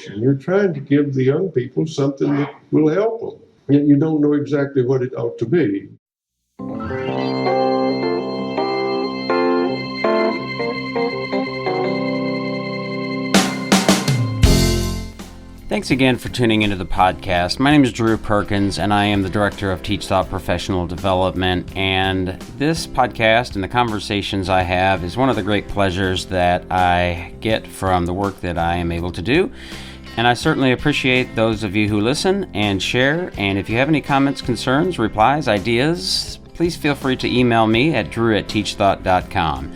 And you're trying to give the young people something that will help them. Yet you don't know exactly what it ought to be. Thanks again for tuning into the podcast. My name is Drew Perkins, and I am the Director of Teach Thought Professional Development. And this podcast and the conversations I have is one of the great pleasures that I get from the work that I am able to do. And I certainly appreciate those of you who listen and share. And if you have any comments, concerns, replies, ideas, please feel free to email me at drew@teachthought.com.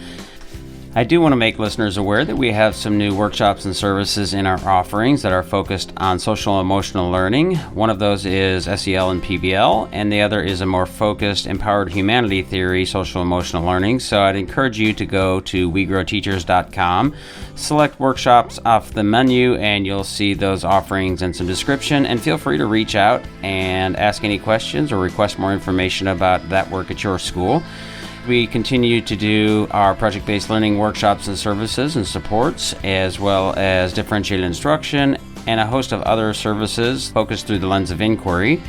I do want to make listeners aware that we have some new workshops and services in our offerings that are focused on social emotional learning. One of those is SEL and PBL, and the other is a more focused empowered humanity theory social emotional learning. So I'd encourage you to go to wegrowteachers.com, select workshops off the menu, and you'll see those offerings and some description. And feel free to reach out and ask any questions or request more information about that work at your school. We continue to do our project-based learning workshops and services and supports, as well as differentiated instruction and a host of other services focused through the lens of inquiry.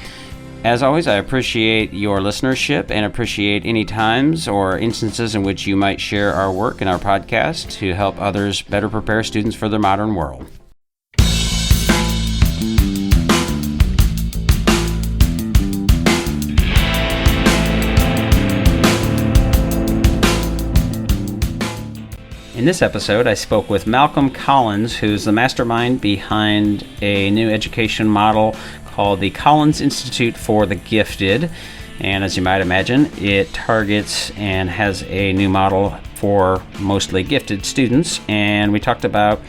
As always, I appreciate your listenership and appreciate any times or instances in which you might share our work in our podcast to help others better prepare students for the modern world. In this episode, I spoke with Malcolm Collins, who's the mastermind behind a new education model called the Collins Institute for the Gifted. And as you might imagine, it targets and has a new model for mostly gifted students. And we talked about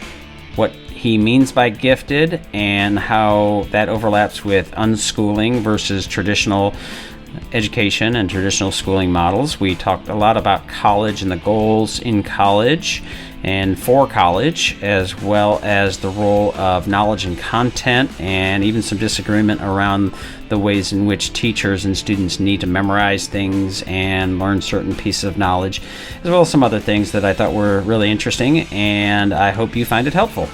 what he means by gifted and how that overlaps with unschooling versus traditional education and traditional schooling models. We talked a lot about college and the goals in college and for college, as well as the role of knowledge and content, and even some disagreement around the ways in which teachers and students need to memorize things and learn certain pieces of knowledge, as well as some other things that I thought were really interesting, and I hope you find it helpful.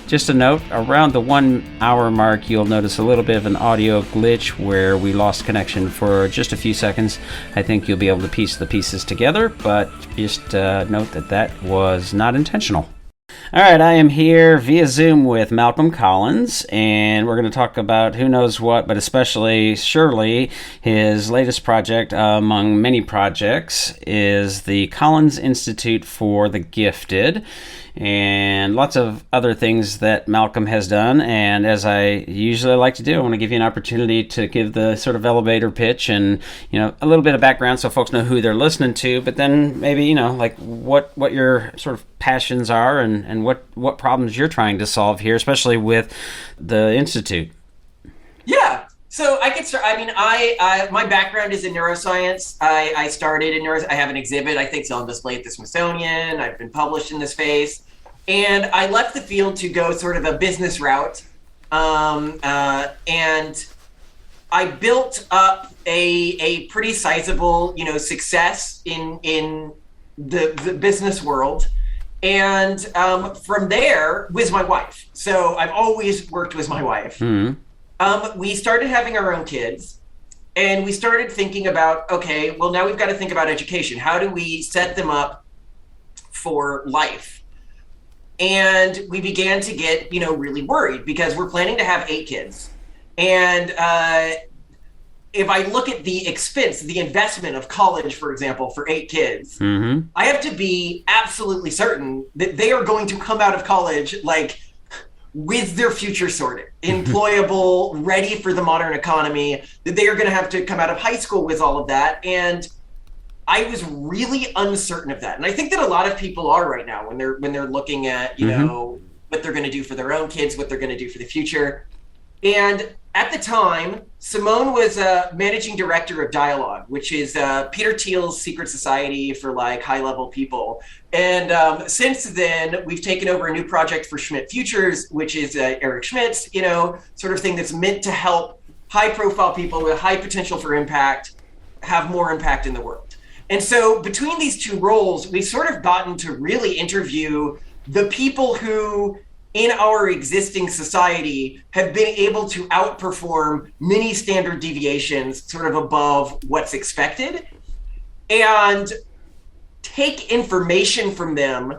Just a note, around the 1 hour mark, you'll notice a little bit of an audio glitch where we lost connection for just a few seconds. I think you'll be able to piece the pieces together, but just note that that was not intentional. All right, I am here via Zoom with Malcolm Collins, and we're going to talk about who knows what, but especially, surely, his latest project among many projects is the Collins Institute for the Gifted, and lots of other things that Malcolm has done. And as I usually like to do, I want to give you an opportunity to give the sort of elevator pitch and, a little bit of background so folks know who they're listening to, but then maybe, like what your sort of passions are and what problems you're trying to solve here, especially with the Institute. Yeah. So I could start. I my background is in neuroscience. I started in neuroscience. I have an exhibit, I think, on display at the Smithsonian. I've been published in the space. And I left the field to go sort of a business route. And I built up a pretty sizable, success in the business world. And from there was my wife. So I've always worked with my wife. Mm-hmm. We started having our own kids, and we started thinking about, okay, well, now we've got to think about education. How do we set them up for life? And we began to get, really worried because we're planning to have 8 kids. And if I look at the expense, the investment of college, for example, for 8 kids, mm-hmm. I have to be absolutely certain that they are going to come out of college with their future sorted, employable, ready for the modern economy, that they are going to have to come out of high school with all of that. And I was really uncertain of that. And I think that a lot of people are right now when they're looking at, mm-hmm. what they're going to do for their own kids, what they're going to do for the future. And at the time, Simone was a managing director of Dialogue, which is Peter Thiel's secret society for high-level people. And since then, we've taken over a new project for Schmidt Futures, which is Eric Schmidt's, sort of thing that's meant to help high-profile people with high potential for impact have more impact in the world. And so between these two roles, we've sort of gotten to really interview the people who in our existing society have been able to outperform many standard deviations sort of above what's expected, and take information from them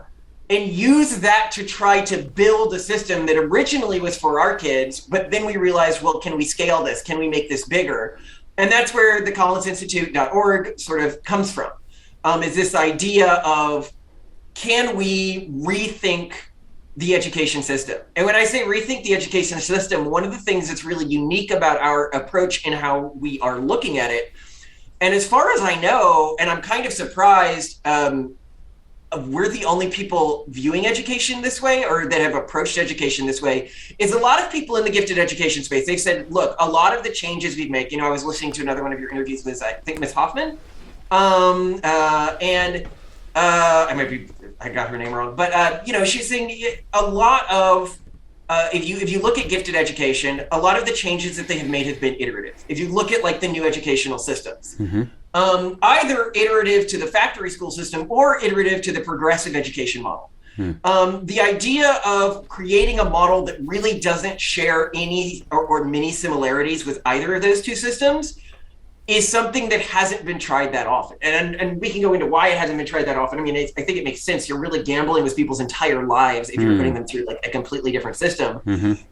and use that to try to build a system that originally was for our kids, but then we realized, well, can we scale this? Can we make this bigger? And that's where the collinsinstitute.org sort of comes from, is this idea of, can we rethink the education system? And when I say rethink the education system, one of the things that's really unique about our approach and how we are looking at it, and as far as I know, and I'm kind of surprised, we're the only people viewing education this way, or that have approached education this way, is a lot of people in the gifted education space. They've said, look, a lot of the changes we make, I was listening to another one of your interviews with, I think, Ms. Hoffman, I got her name wrong, but she's saying a lot of, if you look at gifted education, a lot of the changes that they have made have been iterative. If you look at like the new educational systems, either iterative to the factory school system or iterative to the progressive education model. The idea of creating a model that really doesn't share any or many similarities with either of those two systems is something that hasn't been tried that often. And we can go into why it hasn't been tried that often. I mean, I think it makes sense. You're really gambling with people's entire lives if you're putting them through like a completely different system.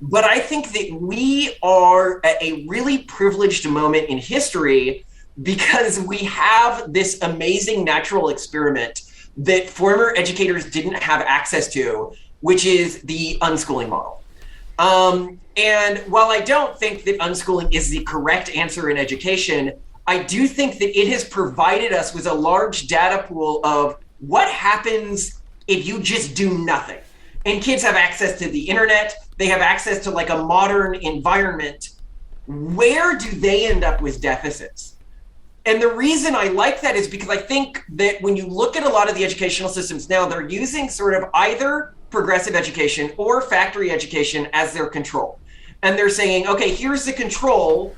But I think that we are at a really privileged moment in history because we have this amazing natural experiment that former educators didn't have access to, which is the unschooling model. And while I don't think that unschooling is the correct answer in education, I do think that it has provided us with a large data pool of what happens if you just do nothing. And kids have access to the internet, they have access to like a modern environment. Where do they end up with deficits? And the reason I like that is because I think that when you look at a lot of the educational systems now, they're using sort of either progressive education or factory education as their control. And they're saying, okay, here's the control.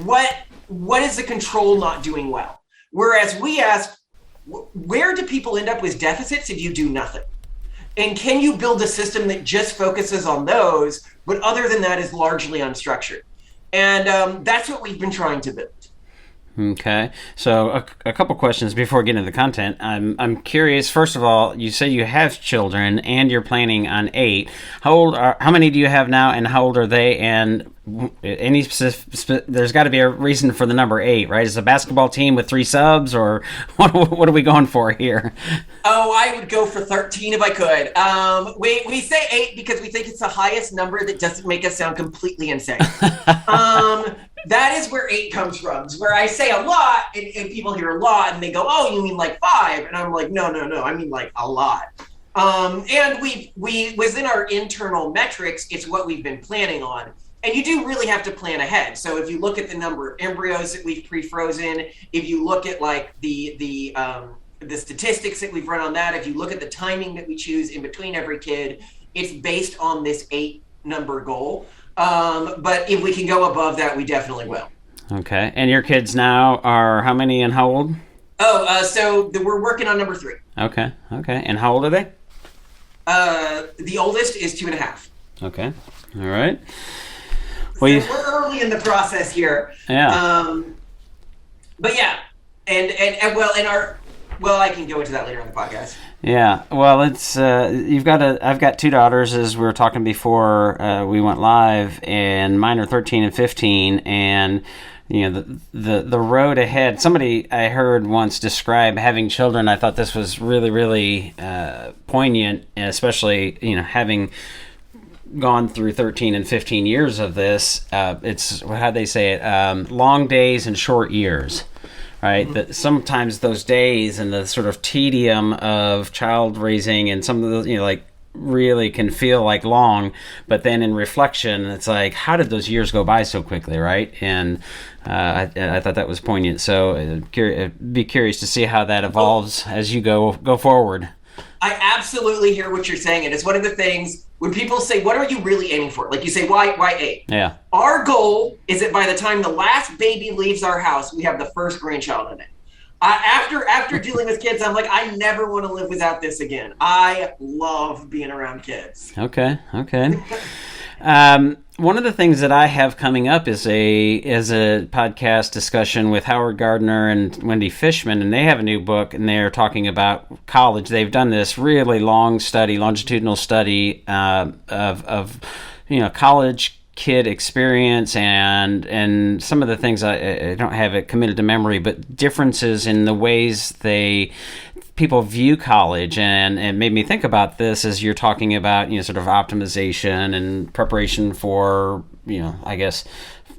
What is the control not doing well? Whereas we ask, where do people end up with deficits if you do nothing? And can you build a system that just focuses on those, but other than that is largely unstructured? And that's what we've been trying to build. Okay, so a couple questions before getting into the content. I'm curious. First of all, you say you have children and you're planning on 8. How many do you have now, and how old are they? And any there's got to be a reason for the number 8, right? Is it a basketball team with 3 subs, or what are we going for here? Oh, I would go for 13 if I could. We say 8 because we think it's the highest number that doesn't make us sound completely insane. That is where 8 comes from. It's where I say a lot, and people hear a lot, and they go, "Oh, you mean like 5?" And I'm like, "No, I mean like a lot." And we within our internal metrics, it's what we've been planning on. And you do really have to plan ahead. So if you look at the number of embryos that we've pre-frozen, if you look at like the statistics that we've run on that, if you look at the timing that we choose in between every kid, it's based on this 8 number goal. But if we can go above that, we definitely will. Okay. And your kids now are how many and how old? So we're working on number 3. Okay. And how old are they? The oldest is 2.5. Okay. All right. Well, we're early in the process here. Yeah. But yeah, and I can go into that later on the podcast. Yeah, well, it's I've got 2 daughters, as we were talking before we went live, and mine are 13 and 15, and the road ahead. Somebody I heard once describe having children. I thought this was really, really poignant, especially having gone through 13 and 15 years of this. It's how'd they say it? Long days and short years. Right, that sometimes those days and the sort of tedium of child raising and some of the really can feel like long, but then in reflection, it's like, how did those years go by so quickly, right? And I thought that was poignant. So be curious to see how that evolves as you go forward. I absolutely hear what you're saying, and it's one of the things when people say, what are you really aiming for? Like you say, why 8? Yeah. Our goal is that by the time the last baby leaves our house, we have the first grandchild in it. After dealing with kids, I'm like, I never want to live without this again. I love being around kids. Okay. One of the things that I have coming up is a podcast discussion with Howard Gardner and Wendy Fishman, and they have a new book, and they're talking about college. They've done this really longitudinal study of college kid experience and some of the things I don't have it committed to memory, but differences in the ways people view college, and it made me think about this as you're talking about, sort of optimization and preparation for, I guess,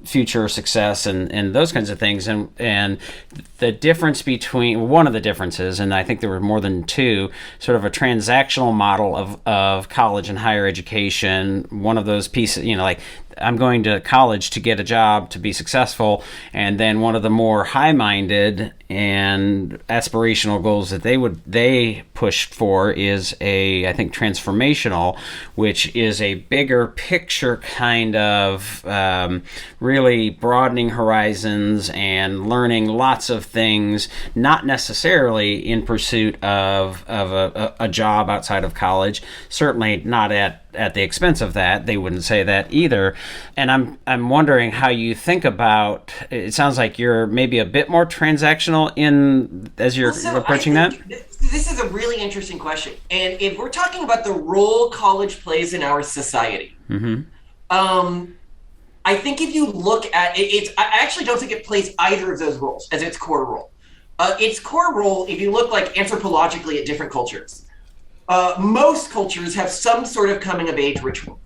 future success and those kinds of things. And the difference between, one of the differences, and I think there were more than two, sort of a transactional model of college and higher education. One of those pieces, like, I'm going to college to get a job, to be successful. And then one of the more high-minded and aspirational goals that they pushed for is I think transformational, which is a bigger picture kind of really broadening horizons and learning lots of things, not necessarily in pursuit of a job outside of college, certainly not at the expense of that. They wouldn't say that either. And I'm wondering how you think about, it sounds like you're maybe a bit more transactional as you're approaching that. This is a really interesting question. And if we're talking about the role college plays in our society, I think if you look at it, I actually don't think it plays either of those roles as its core role. Its core role, if you look like anthropologically at different cultures, most cultures have some sort of coming of age ritual.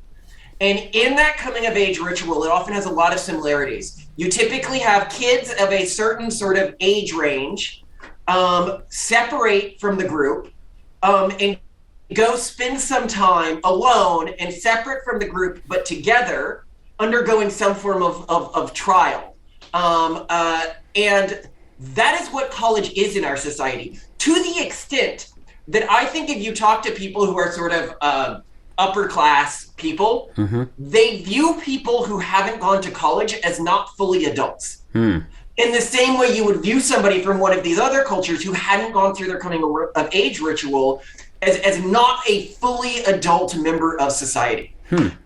And in that coming of age ritual, it often has a lot of similarities. You typically have kids of a certain sort of age range separate from the group and go spend some time alone and separate from the group, but together, undergoing some form of trial. And that is what college is in our society, to the extent that I think if you talk to people who are sort of upper class people, they view people who haven't gone to college as not fully adults. In the same way you would view somebody from one of these other cultures who hadn't gone through their coming of age ritual as not a fully adult member of society.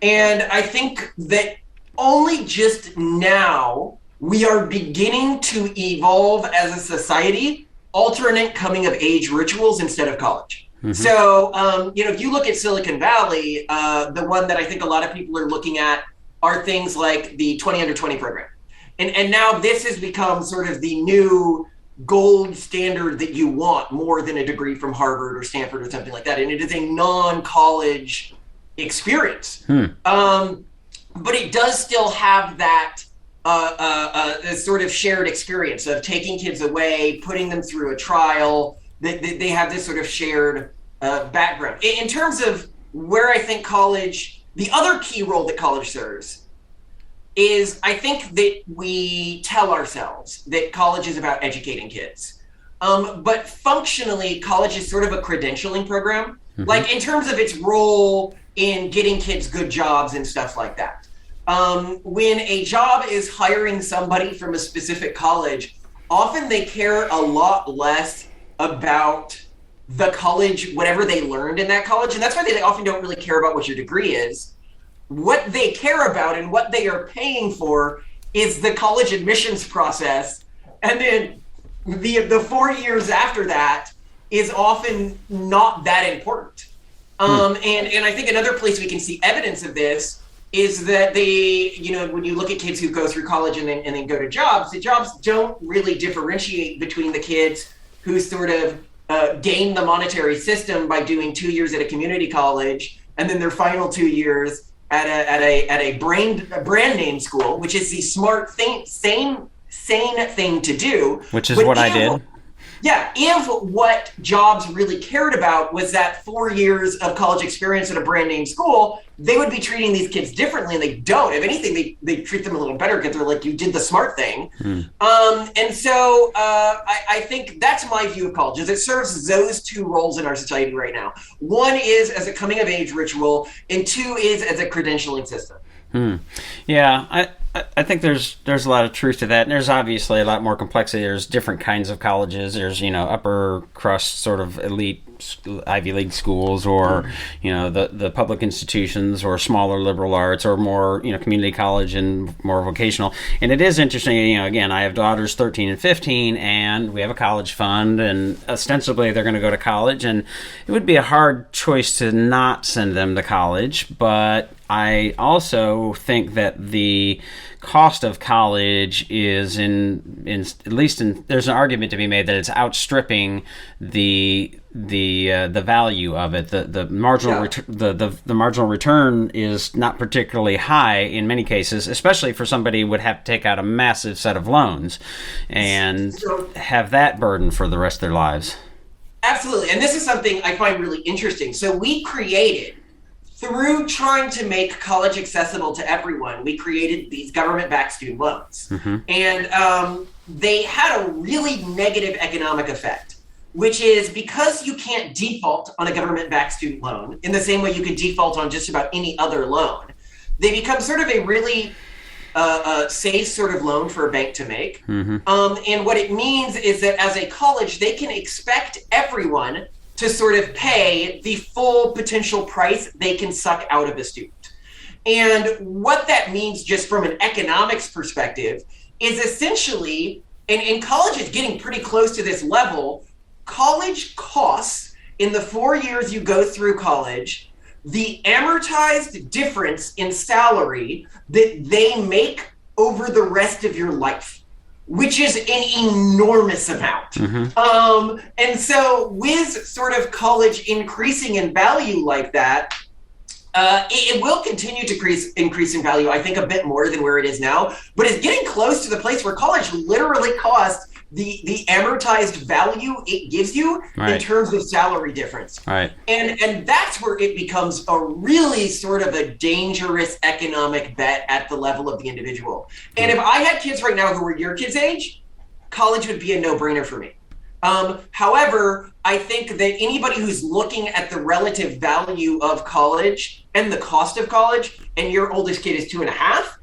And I think that only just now we are beginning to evolve as a society alternate coming of age rituals instead of college. So, if you look at Silicon Valley, the one that I think a lot of people are looking at are things like the 20 under 20 program. And now this has become sort of the new gold standard that you want more than a degree from Harvard or Stanford or something like that. And it is a non-college experience. But it does still have that sort of shared experience of taking kids away, putting them through a trial. They have this sort of shared background. In terms of where I think college, the other key role that college serves is I think that we tell ourselves that college is about educating kids. But functionally, college is sort of a credentialing program, like in terms of its role in getting kids good jobs and stuff like that. When a job is hiring somebody from a specific college, often they care a lot less about the college, whatever they learned in that college. And that's why they often don't really care about what your degree is. What they care about and what they are paying for is the college admissions process. And then the 4 years after that is often not that important. And I think another place we can see evidence of this is that when you look at kids who go through college and then go to jobs, the jobs don't really differentiate between the kids who sort of gain the monetary system by doing 2 years at a community college and then their final 2 years at a brand name school, which is the smart thing, sane thing to do. Which is what I did. Yeah, if what jobs really cared about was that 4 years of college experience at a brand name school, they would be treating these kids differently, and they don't. If anything, they treat them a little better because they're like, you did the smart thing. And so I think that's my view of college, is it serves those two roles in our society right now. One is as a coming of age ritual, and two is as a credentialing system. Yeah, I think there's a lot of truth to that, and there's obviously a lot more complexity. There's different kinds of colleges. There's upper crust sort of elite Ivy League schools, or the public institutions, or smaller liberal arts, or more community college and more vocational. And it is interesting. Again, I have daughters 13 and 15, and we have a college fund, and ostensibly they're going to go to college, and it would be a hard choice to not send them to college, but I also think that the cost of college is there's an argument to be made that it's outstripping the value of it. The marginal the marginal return is not particularly high in many cases, especially for somebody who would have to take out a massive set of loans and have that burden for the rest of their lives. Absolutely. And this is something I find really interesting. So we created, through trying to make college accessible to everyone, we created these government-backed student loans. Mm-hmm. And they had a really negative economic effect, which is because you can't default on a government-backed student loan in the same way you could default on just about any other loan, they become sort of a really safe sort of loan for a bank to make. Mm-hmm. And what it means is that as a college, they can expect everyone to sort of pay the full potential price they can suck out of a student. And what that means just from an economics perspective is essentially, and college is getting pretty close to this level, college costs in the 4 years you go through college, the amortized difference in salary that they make over the rest of your life, which is an enormous amount. Mm-hmm. And so with sort of college increasing in value like that, it will continue to increase in value, I think a bit more than where it is now, but it's getting close to the place where college literally costs the amortized value it gives you in terms of salary difference. Right. And that's where it becomes a really sort of a dangerous economic bet at the level of the individual. And if I had kids right now who were your kids' age, college would be a no-brainer for me. However, I think that anybody who's looking at the relative value of college and the cost of college, and your oldest kid is 2.5,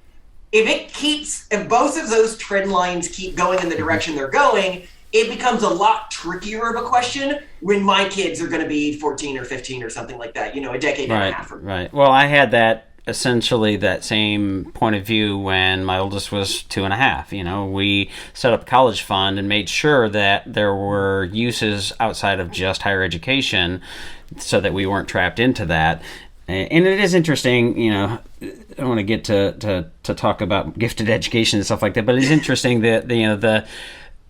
if both of those trend lines keep going in the direction they're going, it becomes a lot trickier of a question when my kids are going to be 14 or 15 or something like that, a decade and a half from now. Right. Well, I had essentially that same point of view when my oldest was 2.5. We set up a college fund and made sure that there were uses outside of just higher education so that we weren't trapped into that. And it is interesting, I don't want to get to talk about gifted education and stuff like that, but it's interesting that,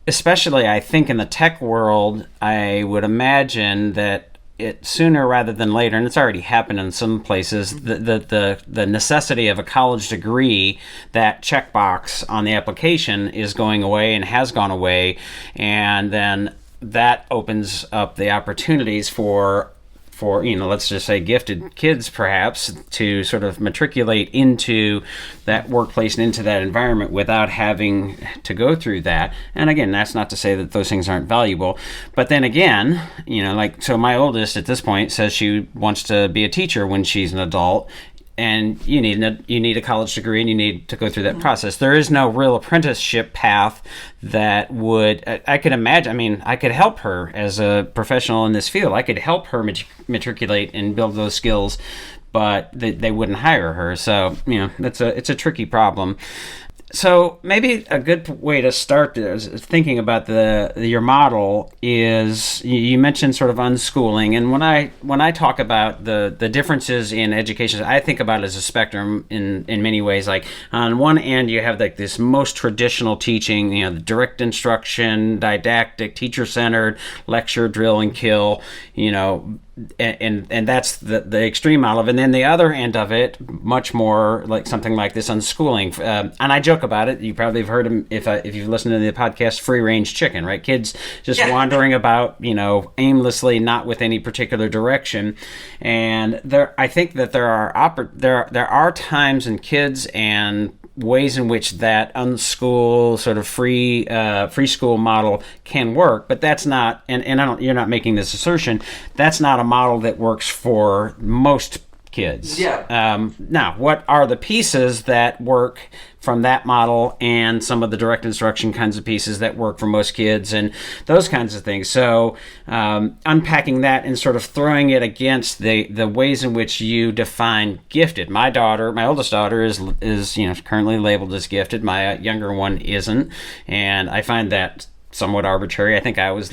especially I think in the tech world, I would imagine that it sooner rather than later, and it's already happened in some places, the necessity of a college degree, that checkbox on the application is going away and has gone away, and then that opens up the opportunities for let's just say gifted kids perhaps to sort of matriculate into that workplace and into that environment without having to go through that. And again, that's not to say that those things aren't valuable, but then again, so my oldest at this point says she wants to be a teacher when she's an adult. And you need a college degree, and you need to go through that process. There is no real apprenticeship path that would, I could imagine, I could help her as a professional in this field. I could help her matriculate and build those skills, but they wouldn't hire her. So, it's a tricky problem. So maybe a good way to start thinking about your model is you mentioned sort of unschooling, and when I talk about the differences in education, I think about it as a spectrum in many ways. Like on one end, you have like this most traditional teaching, the direct instruction, didactic, teacher-centered, lecture, drill, and kill, and that's the extreme model of it. And then the other end of it, much more like something like this unschooling. And I joke about it. You probably have heard him if you've listened to the podcast, free range chicken, right? Kids just wandering about, aimlessly, not with any particular direction. And I think that there are times in kids and ways in which that unschool sort of free school model can work, but that's not, and you're not making this assertion, that's not a model that works for most kids. Yeah. Now, what are the pieces that work from that model and some of the direct instruction kinds of pieces that work for most kids and those kinds of things? So unpacking that and sort of throwing it against the ways in which you define gifted. My oldest daughter is currently labeled as gifted. My younger one isn't. And I find that somewhat arbitrary. I think I was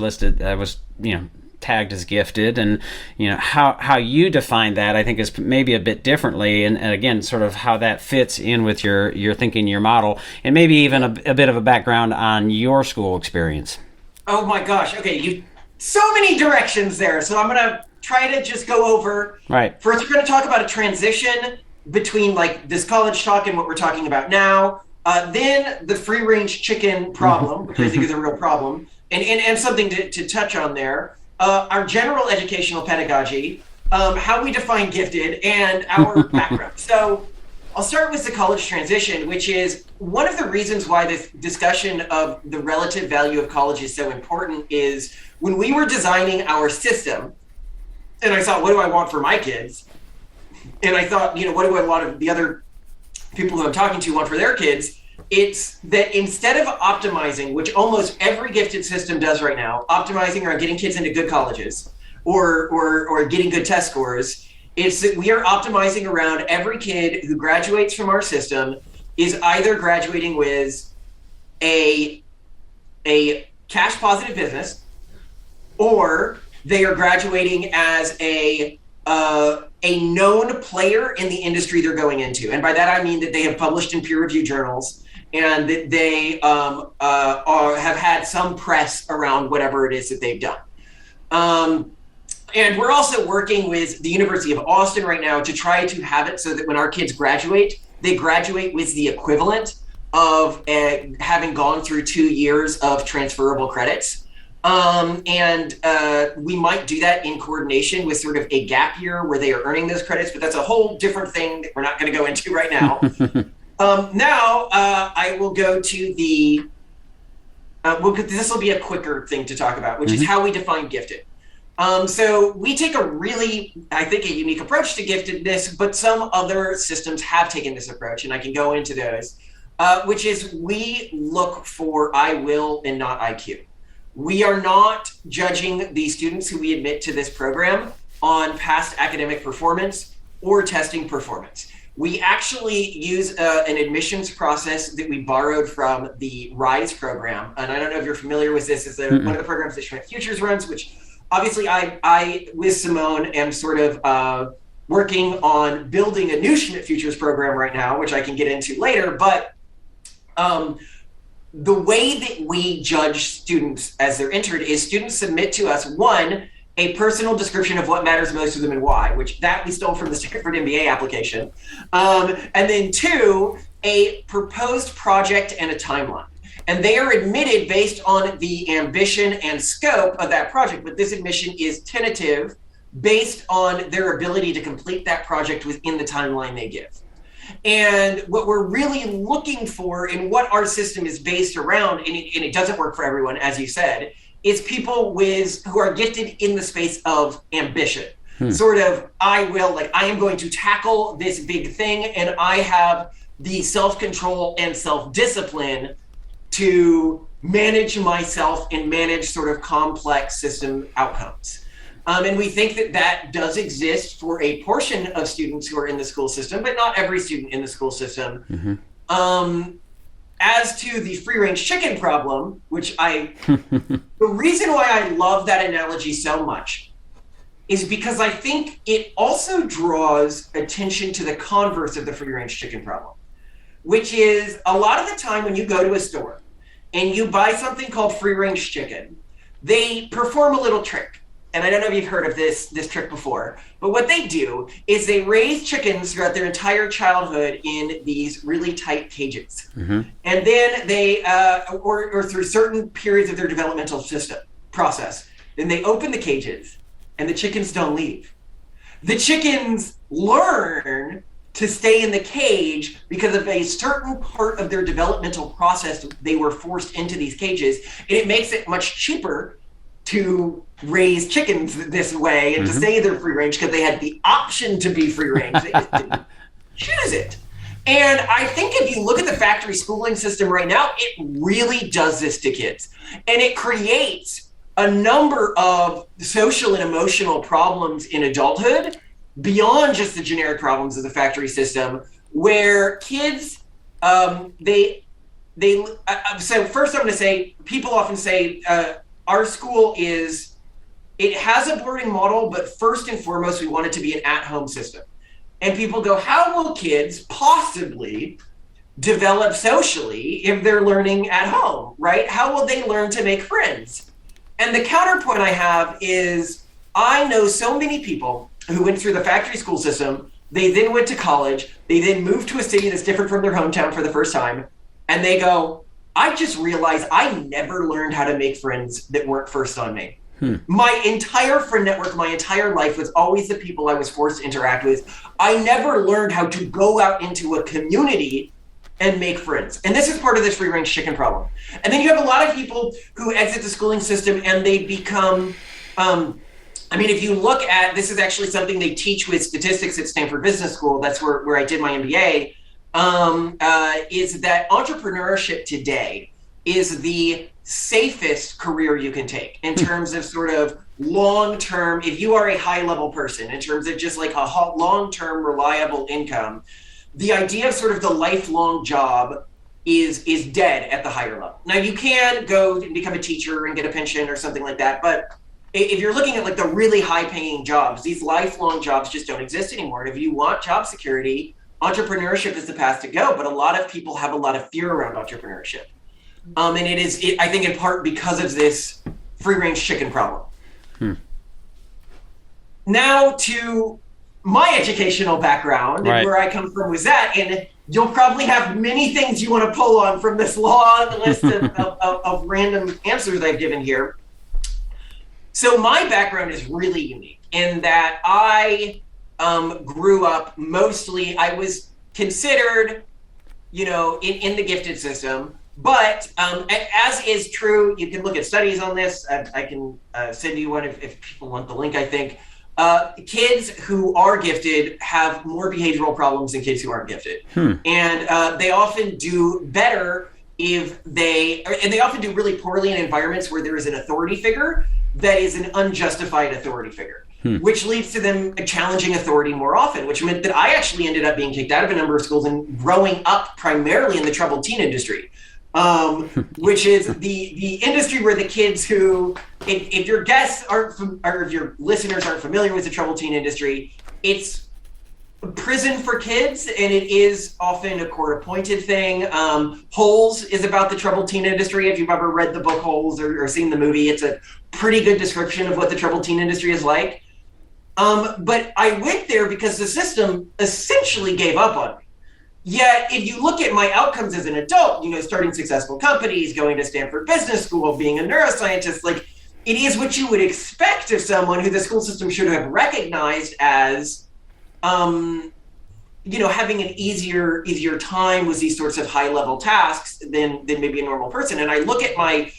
tagged as gifted, and how you define that I think is maybe a bit differently, and again sort of how that fits in with your thinking, your model, and maybe even a bit of a background on your school experience. Oh my gosh, okay, so many directions there, so I'm gonna try to just go over. Right. First, we're gonna talk about a transition between like this college talk and what we're talking about now, then the free range chicken problem, which I think is a real problem, and something to touch on there. Our general educational pedagogy, how we define gifted, and our background. So I'll start with the college transition, which is one of the reasons why this discussion of the relative value of college is so important is when we were designing our system, and I thought, what do I want for my kids? And I thought, what do I want of the other people who I'm talking to want for their kids? It's that instead of optimizing, which almost every gifted system does right now, optimizing around getting kids into good colleges or getting good test scores, it's that we are optimizing around every kid who graduates from our system is either graduating with a cash positive business, or they are graduating as a known player in the industry they're going into. And by that, I mean that they have published in peer-reviewed journals and that they have had some press around whatever it is that they've done. And we're also working with the University of Austin right now to try to have it so that when our kids graduate, they graduate with the equivalent of having gone through 2 years of transferable credits. And we might do that in coordination with sort of a gap year where they are earning those credits, but that's a whole different thing that we're not going to go into right now. Now I will go to the, this will be a quicker thing to talk about, which is how we define gifted. So we take a really, I think, a unique approach to giftedness, but some other systems have taken this approach, and I can go into those, which is we look for I will and not IQ. We are not judging the students who we admit to this program on past academic performance or testing performance. We actually use an admissions process that we borrowed from the RISE program. And I don't know if you're familiar with this. It's one of the programs that Schmidt Futures runs, which obviously I with Simone, am sort of working on building a new Schmidt Futures program right now, which I can get into later. But the way that we judge students as they're entered is students submit to us, one, a personal description of what matters most to them and why, which that we stole from the Stanford MBA application. And then two, a proposed project and a timeline. And they are admitted based on the ambition and scope of that project. But this admission is tentative based on their ability to complete that project within the timeline they give. And what we're really looking for and what our system is based around, and it doesn't work for everyone, as you said, is people who are gifted in the space of ambition. Sort of, I am going to tackle this big thing, and I have the self-control and self-discipline to manage myself and manage sort of complex system outcomes. And we think that that does exist for a portion of students who are in the school system, but not every student in the school system. As to the free-range chicken problem, which the reason why I love that analogy so much is because I think it also draws attention to the converse of the free-range chicken problem, which is a lot of the time when you go to a store and you buy something called free-range chicken, they perform a little trick. And I don't know if you've heard of this trick before, but what they do is they raise chickens throughout their entire childhood in these really tight cages. And then they, or through certain periods of their developmental process, then they open the cages and the chickens don't leave. The chickens learn to stay in the cage because of a certain part of their developmental process. They were forced into these cages, and it makes it much cheaper to raise chickens this way and to say they're free range because they had the option to be free range. They just didn't choose it. And I think if you look at the factory schooling system right now, it really does this to kids. And it creates a number of social and emotional problems in adulthood beyond just the generic problems of the factory system, where kids, so first I'm going to say, people often say our school it has a boarding model, but first and foremost, we want it to be an at-home system. And people go, how will kids possibly develop socially if they're learning at home, right? How will they learn to make friends? And the counterpoint I have is, I know so many people who went through the factory school system, they then went to college, they then moved to a city that's different from their hometown for the first time, and they go, I just realized I never learned how to make friends that weren't first on me. My entire friend network, my entire life was always the people I was forced to interact with. I never learned how to go out into a community and make friends. And this is part of this free range chicken problem. And then you have a lot of people who exit the schooling system and they become, if you look at, this is actually something they teach with statistics at Stanford Business School, that's where I did my MBA, is that entrepreneurship today is the safest career you can take in terms of sort of long-term, if you are a high-level person, in terms of just like a long-term reliable income, the idea of sort of the lifelong job is dead at the higher level. Now you can go and become a teacher and get a pension or something like that, but if you're looking at like the really high-paying jobs, these lifelong jobs just don't exist anymore. And if you want job security, entrepreneurship is the path to go, but a lot of people have a lot of fear around entrepreneurship. And I think in part because of this free range chicken problem. Now to my educational background and where I come from was that, and you'll probably have many things you want to pull on from this long list of random answers I've given here. So my background is really unique in that I grew up mostly, I was considered, in the gifted system. But as is true, you can look at studies on this. I can send you one if people want the link, I think. Kids who are gifted have more behavioral problems than kids who aren't gifted. And they often do better and they often do really poorly in environments where there is an authority figure that is an unjustified authority figure, which leads to them challenging authority more often, which meant that I actually ended up being kicked out of a number of schools and growing up primarily in the troubled teen industry. Which is the industry where the kids who, if your guests aren't, or if your listeners aren't familiar with the troubled teen industry, it's a prison for kids, and it is often a court-appointed thing. Holes is about the troubled teen industry. If you've ever read the book Holes or seen the movie, it's a pretty good description of what the troubled teen industry is like. But I went there because the system essentially gave up on me. Yet, if you look at my outcomes as an adult, starting successful companies, going to Stanford Business School, being a neuroscientist, like it is what you would expect of someone who the school system should have recognized as, having an easier time with these sorts of high-level tasks than maybe a normal person. And I look at my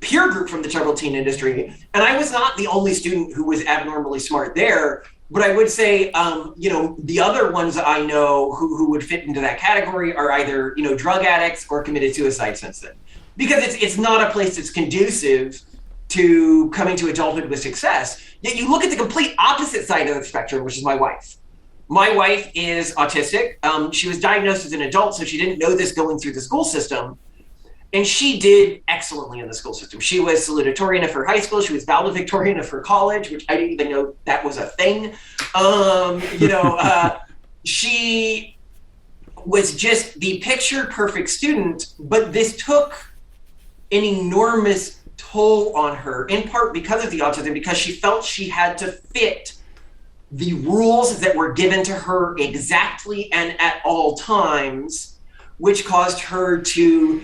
peer group from the troubled teen industry, and I was not the only student who was abnormally smart there. But I would say, the other ones I know who would fit into that category are either, drug addicts or committed suicide since then. Because it's not a place that's conducive to coming to adulthood with success. Yet you look at the complete opposite side of the spectrum, which is my wife. My wife is autistic. She was diagnosed as an adult, so she didn't know this going through the school system. And she did excellently in the school system. She was salutatorian of her high school. She was valedictorian of her college, which I didn't even know that was a thing. She was just the picture perfect student, but this took an enormous toll on her, in part because of the autism, because she felt she had to fit the rules that were given to her exactly and at all times, which caused her to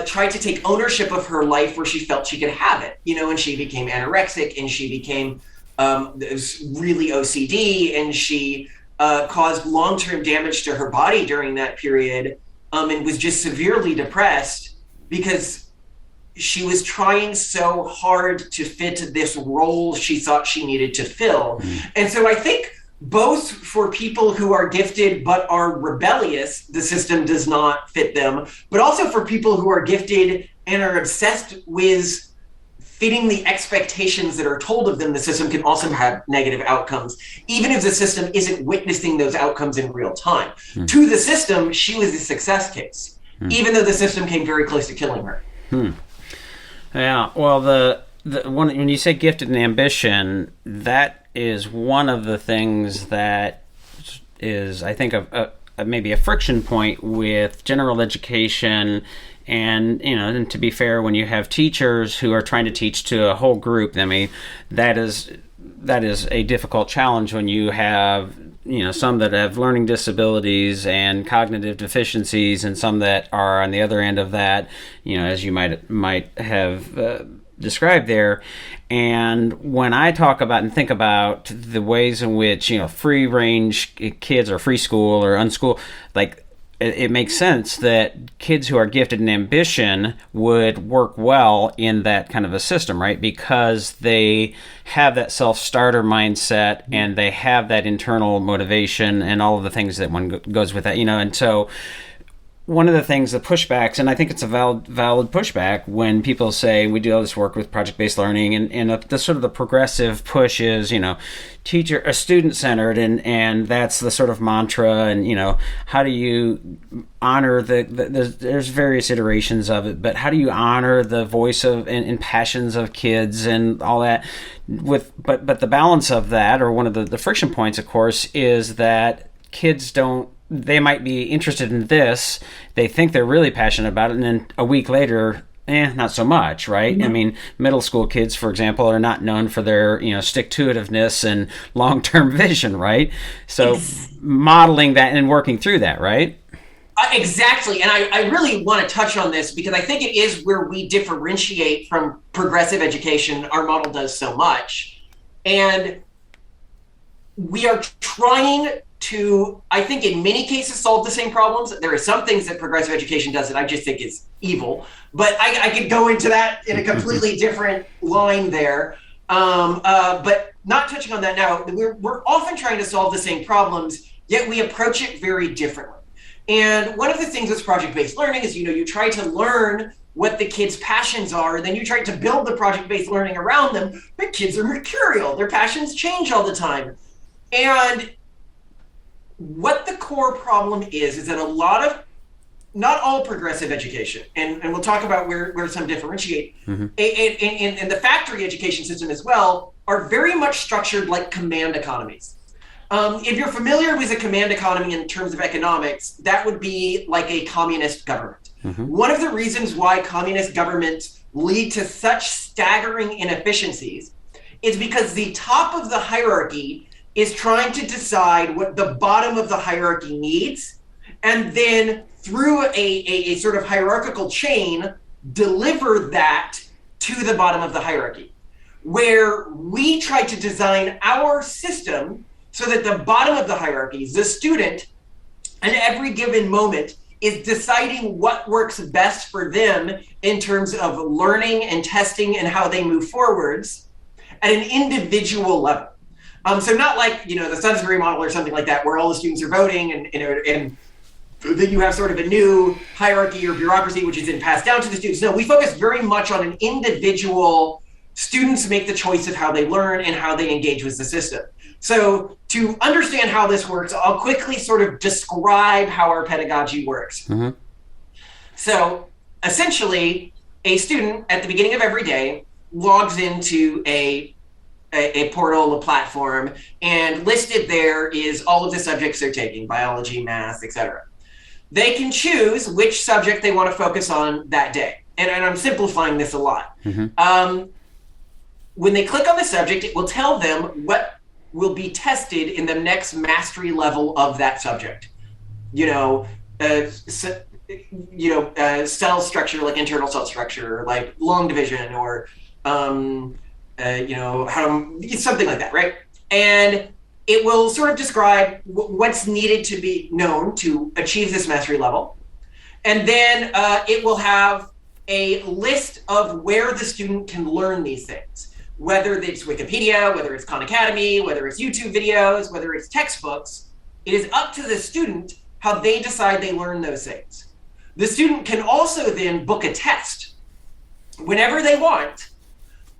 tried to take ownership of her life where she felt she could have it, and she became anorexic, and she became really OCD, and she caused long-term damage to her body during that period, and was just severely depressed because she was trying so hard to fit this role she thought she needed to fill. And so I think both for people who are gifted but are rebellious, the system does not fit them, but also for people who are gifted and are obsessed with fitting the expectations that are told of them, the system can also have negative outcomes, even if the system isn't witnessing those outcomes in real time. To the system, she was a success case, even though the system came very close to killing her. Yeah, well, the one, when you say gifted and ambition, that is one of the things that is, I think, maybe a friction point with general education. And, and to be fair, when you have teachers who are trying to teach to a whole group, I mean, that is a difficult challenge when you have, some that have learning disabilities and cognitive deficiencies, and some that are on the other end of that, as you might have described there. And when I talk about and think about the ways in which, free range kids or free school or unschool, like, it makes sense that kids who are gifted in ambition would work well in that kind of a system, right? Because they have that self-starter mindset and they have that internal motivation and all of the things that one goes with that, and so one of the things, the pushbacks, and I think it's a valid pushback when people say we do all this work with project-based learning, and the sort of the progressive push is, student-centered, and that's the sort of mantra, and how do you honor there's various iterations of it, but how do you honor the voice of and passions of kids and all that? But the balance of that, or one of the friction points, of course, is that kids they might be interested in this, they think they're really passionate about it, and then a week later, not so much, right? Mm-hmm. I mean, middle school kids, for example, are not known for their, stick-to-itiveness and long-term vision, right? So modeling that and working through that, right? Exactly. And I really want to touch on this because I think it is where we differentiate from progressive education. Our model does so much. And we are trying to, I think in many cases, solve the same problems. There are some things that progressive education does that I just think is evil, but I could go into that in a completely different line there. But not touching on that now, we're often trying to solve the same problems, yet we approach it very differently. And one of the things with project-based learning is, you try to learn what the kids' passions are, then you try to build the project-based learning around them, but kids are mercurial. Their passions change all the time. And what the core problem is that not all progressive education, and we'll talk about where some differentiate, and the factory education system as well, are very much structured like command economies. If you're familiar with a command economy in terms of economics, that would be like a communist government. One of the reasons why communist governments lead to such staggering inefficiencies is because the top of the hierarchy is trying to decide what the bottom of the hierarchy needs, and then through a sort of hierarchical chain, deliver that to the bottom of the hierarchy. Where we try to design our system so that the bottom of the hierarchy, the student, at every given moment is deciding what works best for them in terms of learning and testing and how they move forwards at an individual level. So not like, the Sudbury model or something like that, where all the students are voting and then you have sort of a new hierarchy or bureaucracy, which is then passed down to the students. No, we focus very much on an individual, students make the choice of how they learn and how they engage with the system. So to understand how this works, I'll quickly sort of describe how our pedagogy works. So essentially, a student at the beginning of every day logs into a portal, a platform, and listed there is all of the subjects they're taking, biology, math, etc. They can choose which subject they want to focus on that day. And I'm simplifying this a lot. When they click on the subject, it will tell them what will be tested in the next mastery level of that subject. Cell structure, like internal cell structure, like long division, or something like that, right? And it will sort of describe what's needed to be known to achieve this mastery level. And then it will have a list of where the student can learn these things, whether it's Wikipedia, whether it's Khan Academy, whether it's YouTube videos, whether it's textbooks. It is up to the student how they decide they learn those things. The student can also then book a test whenever they want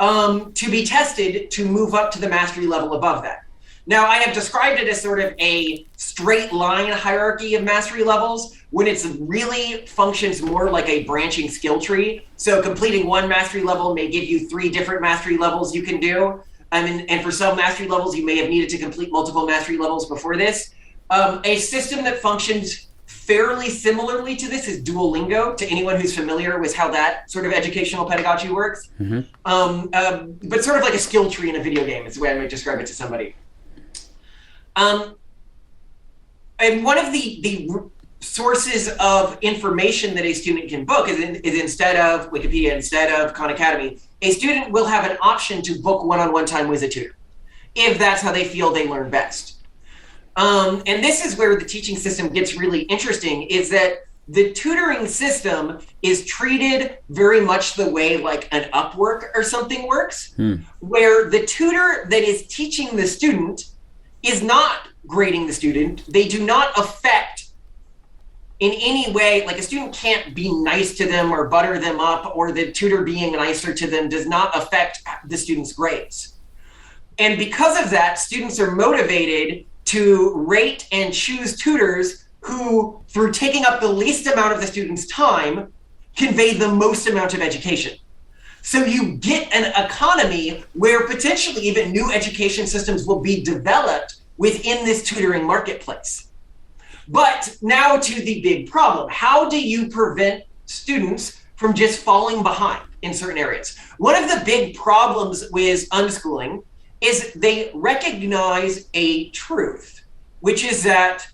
to be tested to move up to the mastery level above that. Now, I have described it as sort of a straight line hierarchy of mastery levels when it really functions more like a branching skill tree. So completing one mastery level may give you 3 different mastery levels you can do. And for some mastery levels, you may have needed to complete multiple mastery levels before this. A system that functions fairly similarly to this is Duolingo, to anyone who's familiar with how that sort of educational pedagogy works. But sort of like a skill tree in a video game is the way I might describe it to somebody. And one of the sources of information that a student can book is instead of Wikipedia, instead of Khan Academy, a student will have an option to book one-on-one time with a tutor, if that's how they feel they learn best. And this is where the teaching system gets really interesting, is that the tutoring system is treated very much the way like an Upwork or something works, where the tutor that is teaching the student is not grading the student. They do not affect in any way, like a student can't be nice to them or butter them up, or the tutor being nicer to them does not affect the student's grades. And because of that, students are motivated to rate and choose tutors who, through taking up the least amount of the student's time, convey the most amount of education. So you get an economy where potentially even new education systems will be developed within this tutoring marketplace. But now to the big problem. How do you prevent students from just falling behind in certain areas? One of the big problems with unschooling is they recognize a truth, which is that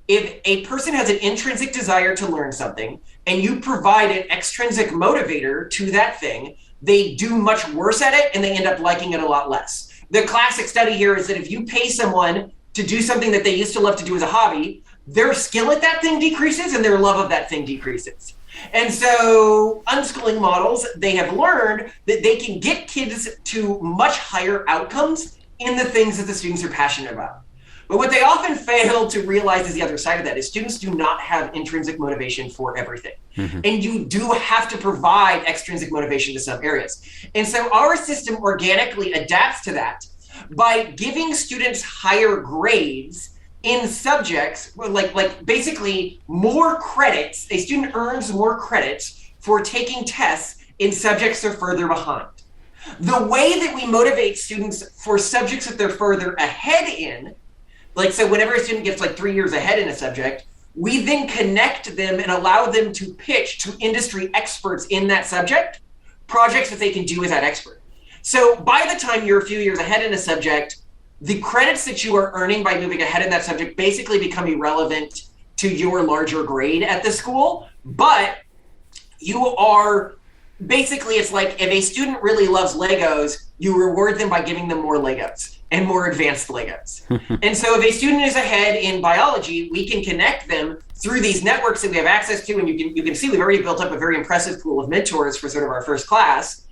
if a person has an intrinsic desire to learn something and you provide an extrinsic motivator to that thing, they do much worse at it and they end up liking it a lot less. The classic study here is that if you pay someone to do something that they used to love to do as a hobby, their skill at that thing decreases and their love of that thing decreases. And so unschooling models, they have learned that they can get kids to much higher outcomes in the things that the students are passionate about. But what they often fail to realize is the other side of that is students do not have intrinsic motivation for everything. And you do have to provide extrinsic motivation to some areas. And so our system organically adapts to that by giving students higher grades in subjects, like basically more credits. A student earns more credits for taking tests in subjects they're further behind. The way that we motivate students for subjects that they're further ahead in, like, so whenever a student gets like 3 years ahead in a subject, we then connect them and allow them to pitch to industry experts in that subject projects that they can do with that expert. So by the time you're a few years ahead in a subject, the credits that you are earning by moving ahead in that subject basically become irrelevant to your larger grade at the school. But you are basically, it's like if a student really loves Legos, you reward them by giving them more Legos and more advanced Legos. And so if a student is ahead in biology, we can connect them through these networks that we have access to. And you can see we've already built up a very impressive pool of mentors for sort of our first class.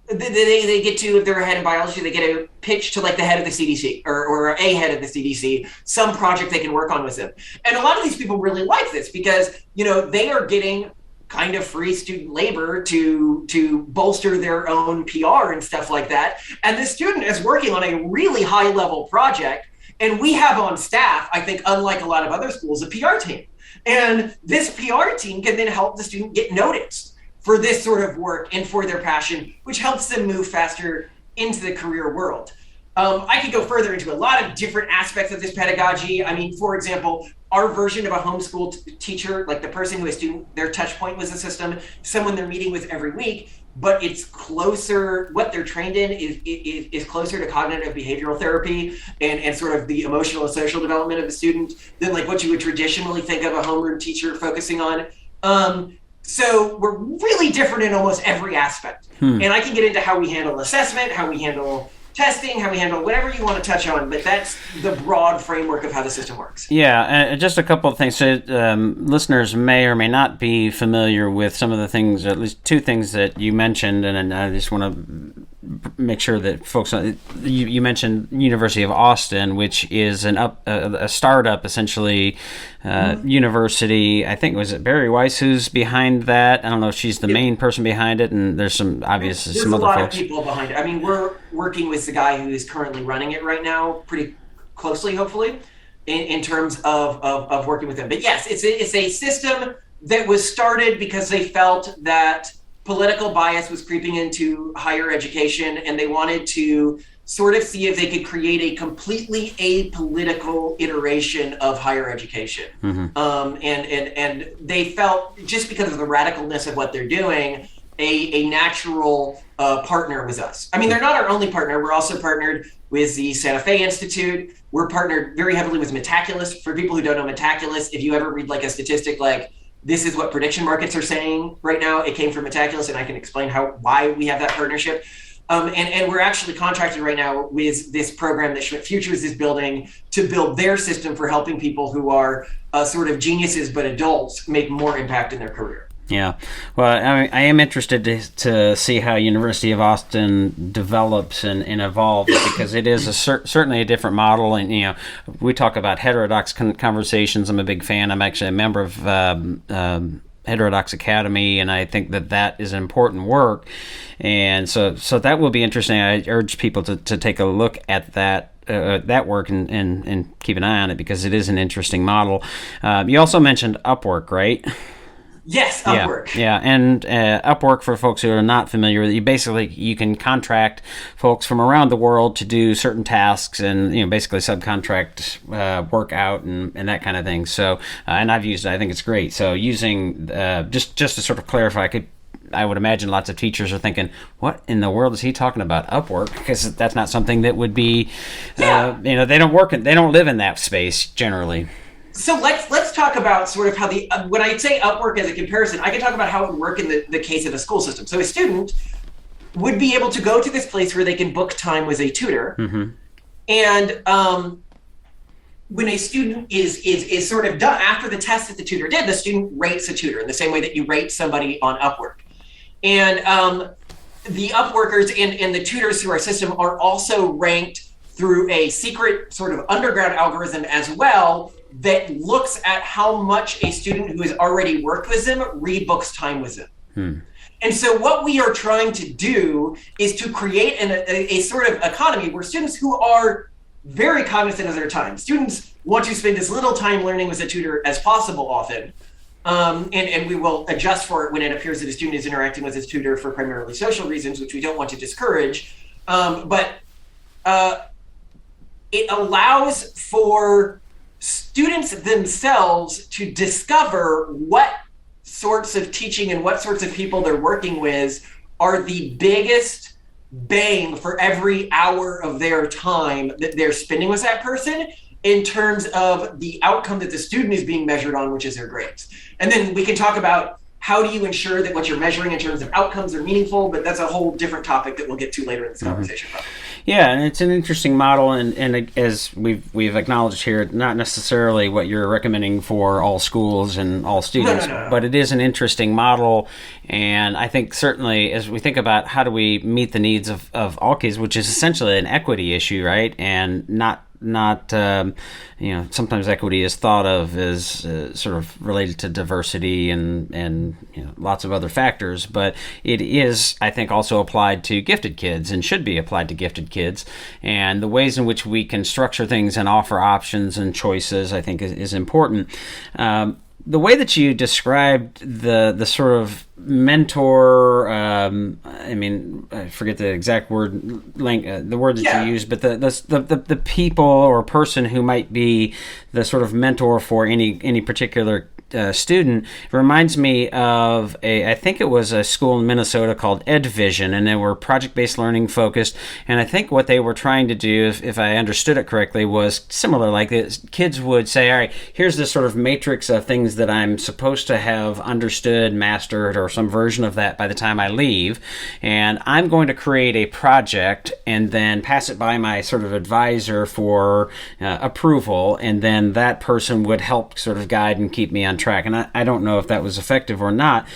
They get to, if they're ahead in biology, they get a pitch to like the head of the CDC or a head of the CDC, some project they can work on with them. And a lot of these people really like this because, you know, they are getting kind of free student labor to bolster their own PR and stuff like that. And the student is working on a really high level project. And we have on staff, I think, unlike a lot of other schools, a PR team. And this PR team can then help the student get noticed for this sort of work and for their passion, which helps them move faster into the career world. I could go further into a lot of different aspects of this pedagogy. I mean, for example, our version of a homeschool teacher, like the person who is their touch point was the system, someone they're meeting with every week, but it's closer, what they're trained in is closer to cognitive behavioral therapy and sort of the emotional and social development of the student than like what you would traditionally think of a homeroom teacher focusing on. So we're really different in almost every aspect. And I can get into how we handle assessment, how we handle testing, how we handle whatever you want to touch on, but that's the broad framework of how the system works. Yeah, just a couple of things. So, listeners may or may not be familiar with some of the things, at least two things that you mentioned, and I just want to make sure that folks, you mentioned University of Austin, which is a startup, essentially, university. I think, was it Barry Weiss who's behind that? I don't know if she's the main person behind it, and there's some other folks. There's a lot of people behind it. I mean, we're working with the guy who is currently running it right now pretty closely, hopefully, in terms of working with him. But yes, it's a system that was started because they felt that political bias was creeping into higher education, and they wanted to sort of see if they could create a completely apolitical iteration of higher education. And they felt, just because of the radicalness of what they're doing, a natural partner was us. I mean, they're not our only partner. We're also partnered with the Santa Fe Institute. We're partnered very heavily with Metaculus. For people who don't know Metaculus, if you ever read like a statistic like, this is what prediction markets are saying right now, it came from Metaculus, and I can explain why we have that partnership. And we're actually contracted right now with this program that Schmidt Futures is building to build their system for helping people who are sort of geniuses but adults make more impact in their career. Yeah, well, I am interested to see how University of Austin develops and evolves, because it is certainly a different model. And we talk about heterodox conversations. I'm a big fan. I'm actually a member of Heterodox Academy, and I think that is important work. And so that will be interesting. I urge people to take a look at that work and keep an eye on it, because it is an interesting model. You also mentioned Upwork, right? Yes, Upwork. Yeah, and Upwork, for folks who are not familiar with it, you can contract folks from around the world to do certain tasks, and basically subcontract work out and that kind of thing. So, and I've used it. I think it's great. So, using just to sort of clarify, I would imagine lots of teachers are thinking, what in the world is he talking about, Upwork? Because that's not something that would be, they don't live in that space generally. So let's talk about sort of how when I say Upwork as a comparison, I can talk about how it would work in the case of a school system. So a student would be able to go to this place where they can book time with a tutor. Mm-hmm. And when a student is sort of done, after the test that the tutor did, the student rates a tutor in the same way that you rate somebody on Upwork. And the Upworkers and the tutors through our system are also ranked through a secret sort of underground algorithm as well, that looks at how much a student who has already worked with them rebooks time with them. And so what we are trying to do is to create a sort of economy where students who are very cognizant of their time, students want to spend as little time learning with a tutor as possible often, and we will adjust for it when it appears that a student is interacting with his tutor for primarily social reasons, which we don't want to discourage. But it allows for students themselves to discover what sorts of teaching and what sorts of people they're working with are the biggest bang for every hour of their time that they're spending with that person, in terms of the outcome that the student is being measured on, which is their grades. And then we can talk about how do you ensure that what you're measuring in terms of outcomes are meaningful, but that's a whole different topic that we'll get to later in this conversation. Yeah, and it's an interesting model, and as we've acknowledged here, not necessarily what you're recommending for all schools and all students, no. But it is an interesting model, and I think certainly as we think about how do we meet the needs of all kids, which is essentially an equity issue, right? And not sometimes equity is thought of as sort of related to diversity and lots of other factors, but it is, I think, also applied to gifted kids and should be applied to gifted kids. And the ways in which we can structure things and offer options and choices, I think, is important. The way that you described the sort of mentor, I forget the exact word, the word that you used, but the people or person who might be the sort of mentor for any particular student reminds me of I think it was a school in Minnesota called EdVision, and they were project-based learning focused. And I think what they were trying to do, if I understood it correctly, was similar. Like kids would say, all right, here's this sort of matrix of things that I'm supposed to have understood, mastered, or some version of that by the time I leave. And I'm going to create a project and then pass it by my sort of advisor for approval. And then that person would help sort of guide and keep me on track. And I don't know if that was effective or not.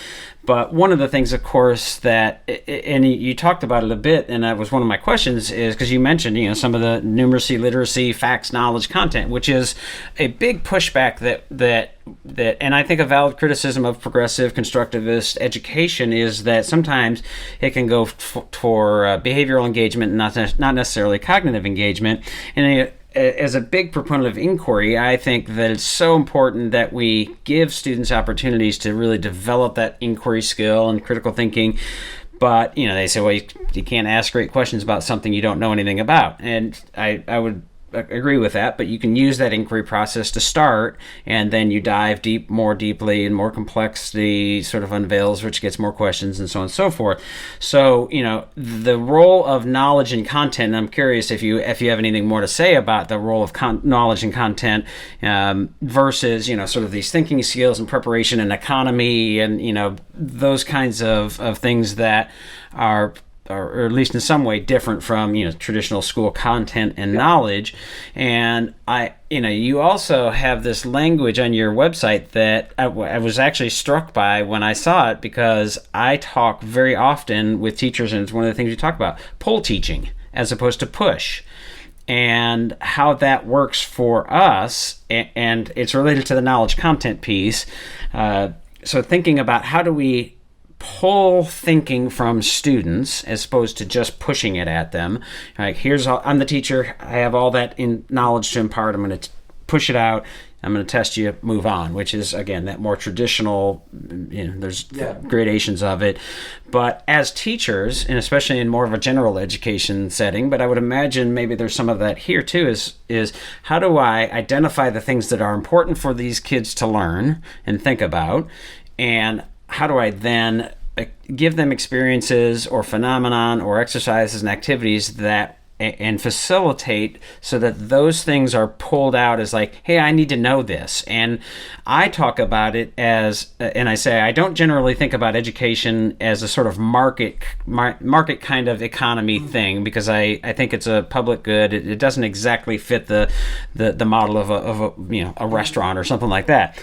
But one of the things, of course, that, and you talked about it a bit, and that was one of my questions, is because you mentioned, some of the numeracy, literacy, facts, knowledge, content, which is a big pushback that, and I think a valid criticism of progressive constructivist education is that sometimes it can go for behavioral engagement and not necessarily cognitive engagement. And as a big proponent of inquiry, I think that it's so important that we give students opportunities to really develop that inquiry skill and critical thinking. But, they say, well, you can't ask great questions about something you don't know anything about. And I would agree with that, but you can use that inquiry process to start, and then you dive more deeply, and more complexity sort of unveils, which gets more questions, and so on and so forth. So, the role of knowledge and content, and I'm curious if you have anything more to say about the role of knowledge and content versus, sort of these thinking skills and preparation and economy and, those kinds of things that are or at least in some way different from traditional school content and knowledge. And you also have this language on your website that I was actually struck by when I saw it, because I talk very often with teachers, and it's one of the things we talk about, pull teaching as opposed to push, and how that works for us, and it's related to the knowledge content piece. So thinking about how do we pull thinking from students as opposed to just pushing it at them. Like, I'm the teacher, I have all that in knowledge to impart, I'm going to push it out, I'm going to test you, move on, which is, again, that more traditional, there's gradations of it. But as teachers, and especially in more of a general education setting, but I would imagine maybe there's some of that here too, is how do I identify the things that are important for these kids to learn and think about, and how do I then give them experiences or phenomenon or exercises and activities that and facilitate so that those things are pulled out as like, hey, I need to know this. And I talk about it as, and I say, I don't generally think about education as a sort of market kind of economy thing, because I think it's a public good. It doesn't exactly fit the model of a restaurant or something like that.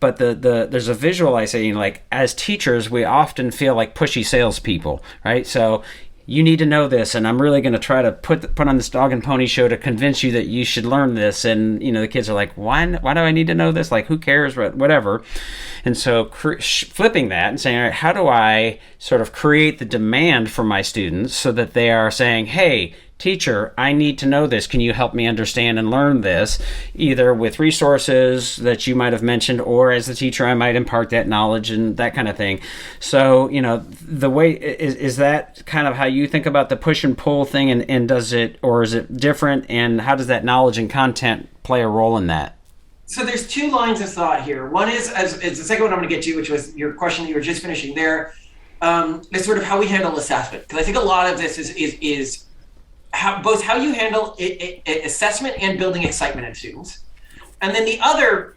But there's a visualizing, like, as teachers, we often feel like pushy salespeople, right? So you need to know this, and I'm really going to try to put on this dog and pony show to convince you that you should learn this. And, the kids are like, why do I need to know this? Like, who cares, whatever. And so flipping that and saying, all right, how do I sort of create the demand for my students so that they are saying, hey, teacher, I need to know this. Can you help me understand and learn this? Either with resources that you might have mentioned, or as the teacher, I might impart that knowledge and that kind of thing. So, the way is that kind of how you think about the push and pull thing, and does it, or is it different? And how does that knowledge and content play a role in that? So there's two lines of thought here. One is the second one I'm going to get to, which was your question that you were just finishing there, is sort of how we handle assessment. Because I think a lot of this is how you handle assessment and building excitement in students. And then the other,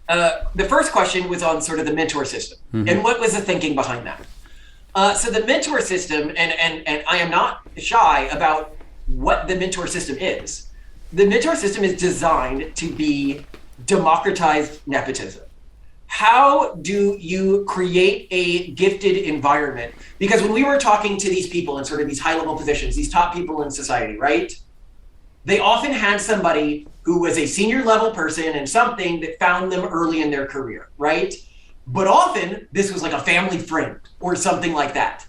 the first question was on sort of the mentor system, and what was the thinking behind that. So the mentor system, and I am not shy about what the mentor system is. The mentor system is designed to be democratized nepotism. How do you create a gifted environment? Because when we were talking to these people in sort of these high-level positions, these top people in society, right? They often had somebody who was a senior level person and something that found them early in their career, right? But often this was like a family friend or something like that.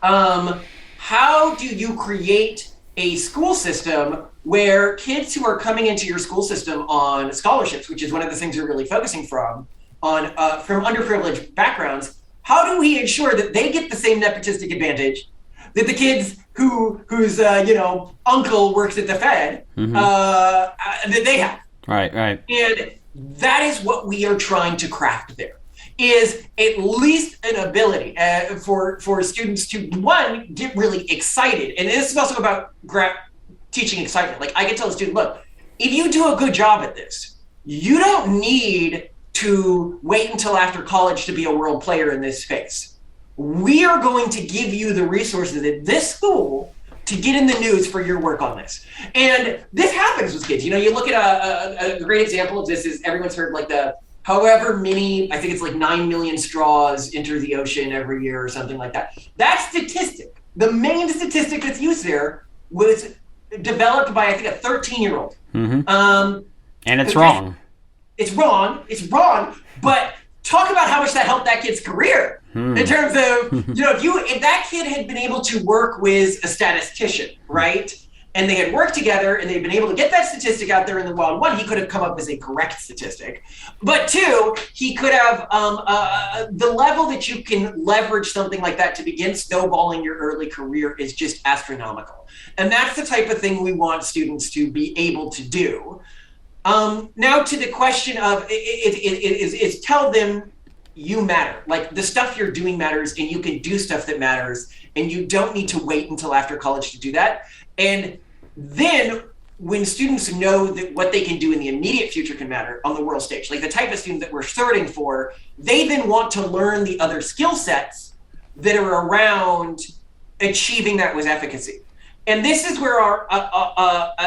How do you create a school system where kids who are coming into your school system on scholarships, which is one of the things you're really focusing from underprivileged backgrounds, how do we ensure that they get the same nepotistic advantage that the kids whose uncle works at the Fed that they have? Right. that is what we are trying to craft there, is at least an ability for students to, one, get really excited. And this is also about teaching excitement. Like I can tell a student, look, if you do a good job at this, you don't need to wait until after college to be a world player in this space. We are going to give you the resources at this school to get in the news for your work on this. And this happens with kids. You know, you look at a great example of this is everyone's heard like the however many, I think it's like 9 million straws enter the ocean every year or something like that. That statistic, the main statistic that's used there was developed by, I think, a 13-year-old. Mm-hmm. And it's wrong. It's wrong, but talk about how much that helped that kid's career in terms of, you know, if that kid had been able to work with a statistician, right? And they had worked together and they'd been able to get that statistic out there in the wild. One, he could have come up with a correct statistic. But two, he could have, the level that you can leverage something like that to begin snowballing your early career is just astronomical. And that's the type of thing we want students to be able to do. Now to the question of, is tell them you matter. Like the stuff you're doing matters and you can do stuff that matters and you don't need to wait until after college to do that. And then when students know that what they can do in the immediate future can matter on the world stage, like the type of student that we're starting for, they then want to learn the other skill sets that are around achieving that with efficacy. And this is where our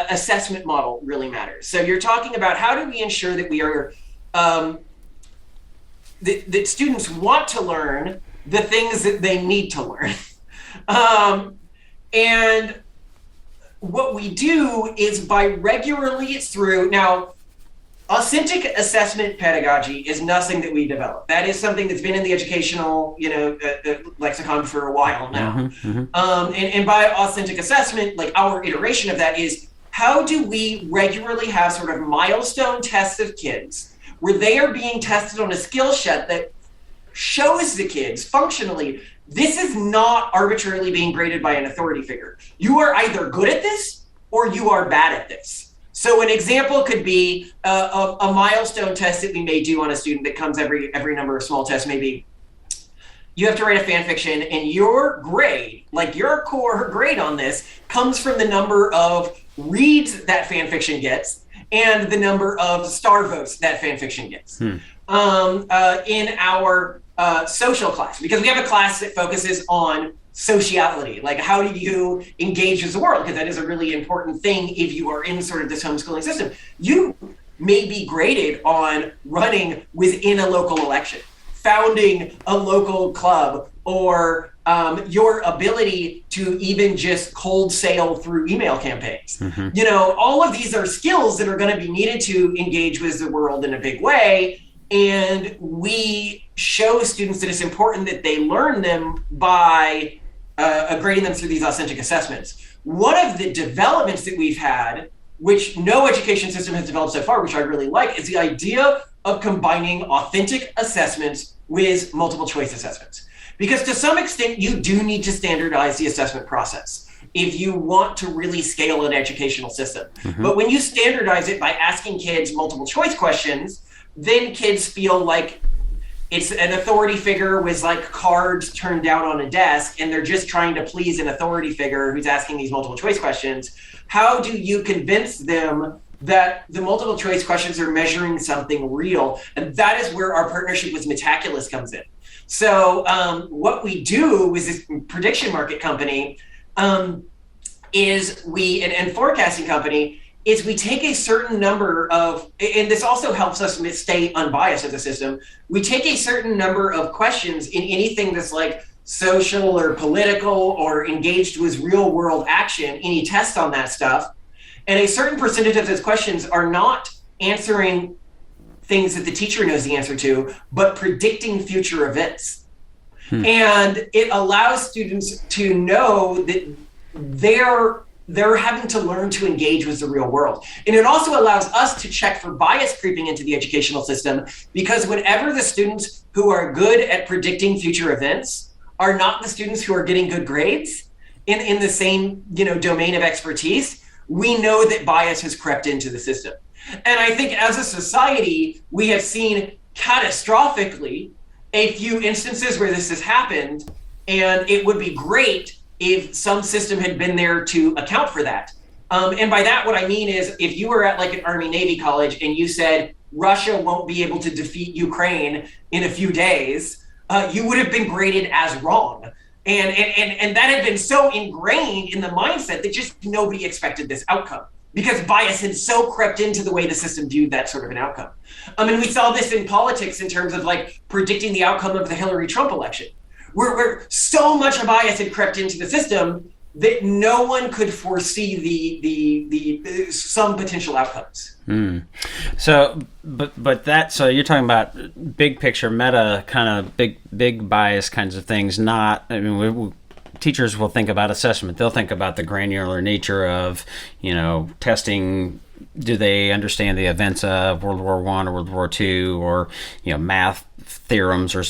assessment model really matters. So you're talking about how do we ensure that we are, that students want to learn the things that they need to learn. And what we do is by regularly, it's through, now, authentic assessment pedagogy is nothing that we develop. That is something that's been in the educational, lexicon for a while now. And by authentic assessment, like our iteration of that is, how do we regularly have sort of milestone tests of kids where they are being tested on a skill set that shows the kids functionally, this is not arbitrarily being graded by an authority figure. You are either good at this or you are bad at this. So an example could be a milestone test that we may do on a student that comes every number of small tests. Maybe you have to write a fan fiction and your grade, like your core grade on this, comes from the number of reads that fan fiction gets and the number of star votes that fan fiction gets. In our social class, because we have a class that focuses on sociality, like how do you engage with the world, because that is a really important thing if you are in sort of this homeschooling system. You may be graded on running within a local election, founding a local club, or your ability to even just cold sail through email campaigns. You know, all of these are skills that are going to be needed to engage with the world in a big way. And we show students that it's important that they learn them by grading them through these authentic assessments. One of the developments that we've had, which no education system has developed so far, which I really like, is the idea of combining authentic assessments with multiple choice assessments. Because to some extent, you do need to standardize the assessment process if you want to really scale an educational system. But when you standardize it by asking kids multiple choice questions, then kids feel like it's an authority figure with like cards turned down on a desk and they're just trying to please an authority figure who's asking these multiple choice questions. How do you convince them that the multiple choice questions are measuring something real? And that is where our partnership with Metaculus comes in. So what we do with this prediction market company is and forecasting company is we take a certain number of, and this also helps us stay unbiased as a system, we take a certain number of questions in anything that's like social or political or engaged with real world action, any test on that stuff, and a certain percentage of those questions are not answering things that the teacher knows the answer to, but predicting future events. And it allows students to know that they're having to learn to engage with the real world. And it also allows us to check for bias creeping into the educational system, because whenever the students who are good at predicting future events are not the students who are getting good grades in the same domain of expertise, we know that bias has crept into the system. And I think as a society, we have seen catastrophically a few instances where this has happened, and it would be great if some system had been there to account for that. And by that, what I mean is if you were at like an Army Navy college and you said Russia won't be able to defeat Ukraine in a few days, you would have been graded as wrong. And that had been so ingrained in the mindset that just nobody expected this outcome, because bias had so crept into the way the system viewed that sort of an outcome. And we saw this in politics in terms of like predicting the outcome of the Hillary Trump election, where so much bias had crept into the system that no one could foresee the some potential outcomes. So, so you're talking about big picture, meta kind of big bias kinds of things. Not, I mean, teachers will think about assessment. They'll think about the granular nature of, testing. Do they understand the events of World War I or World War II, or math theorems, or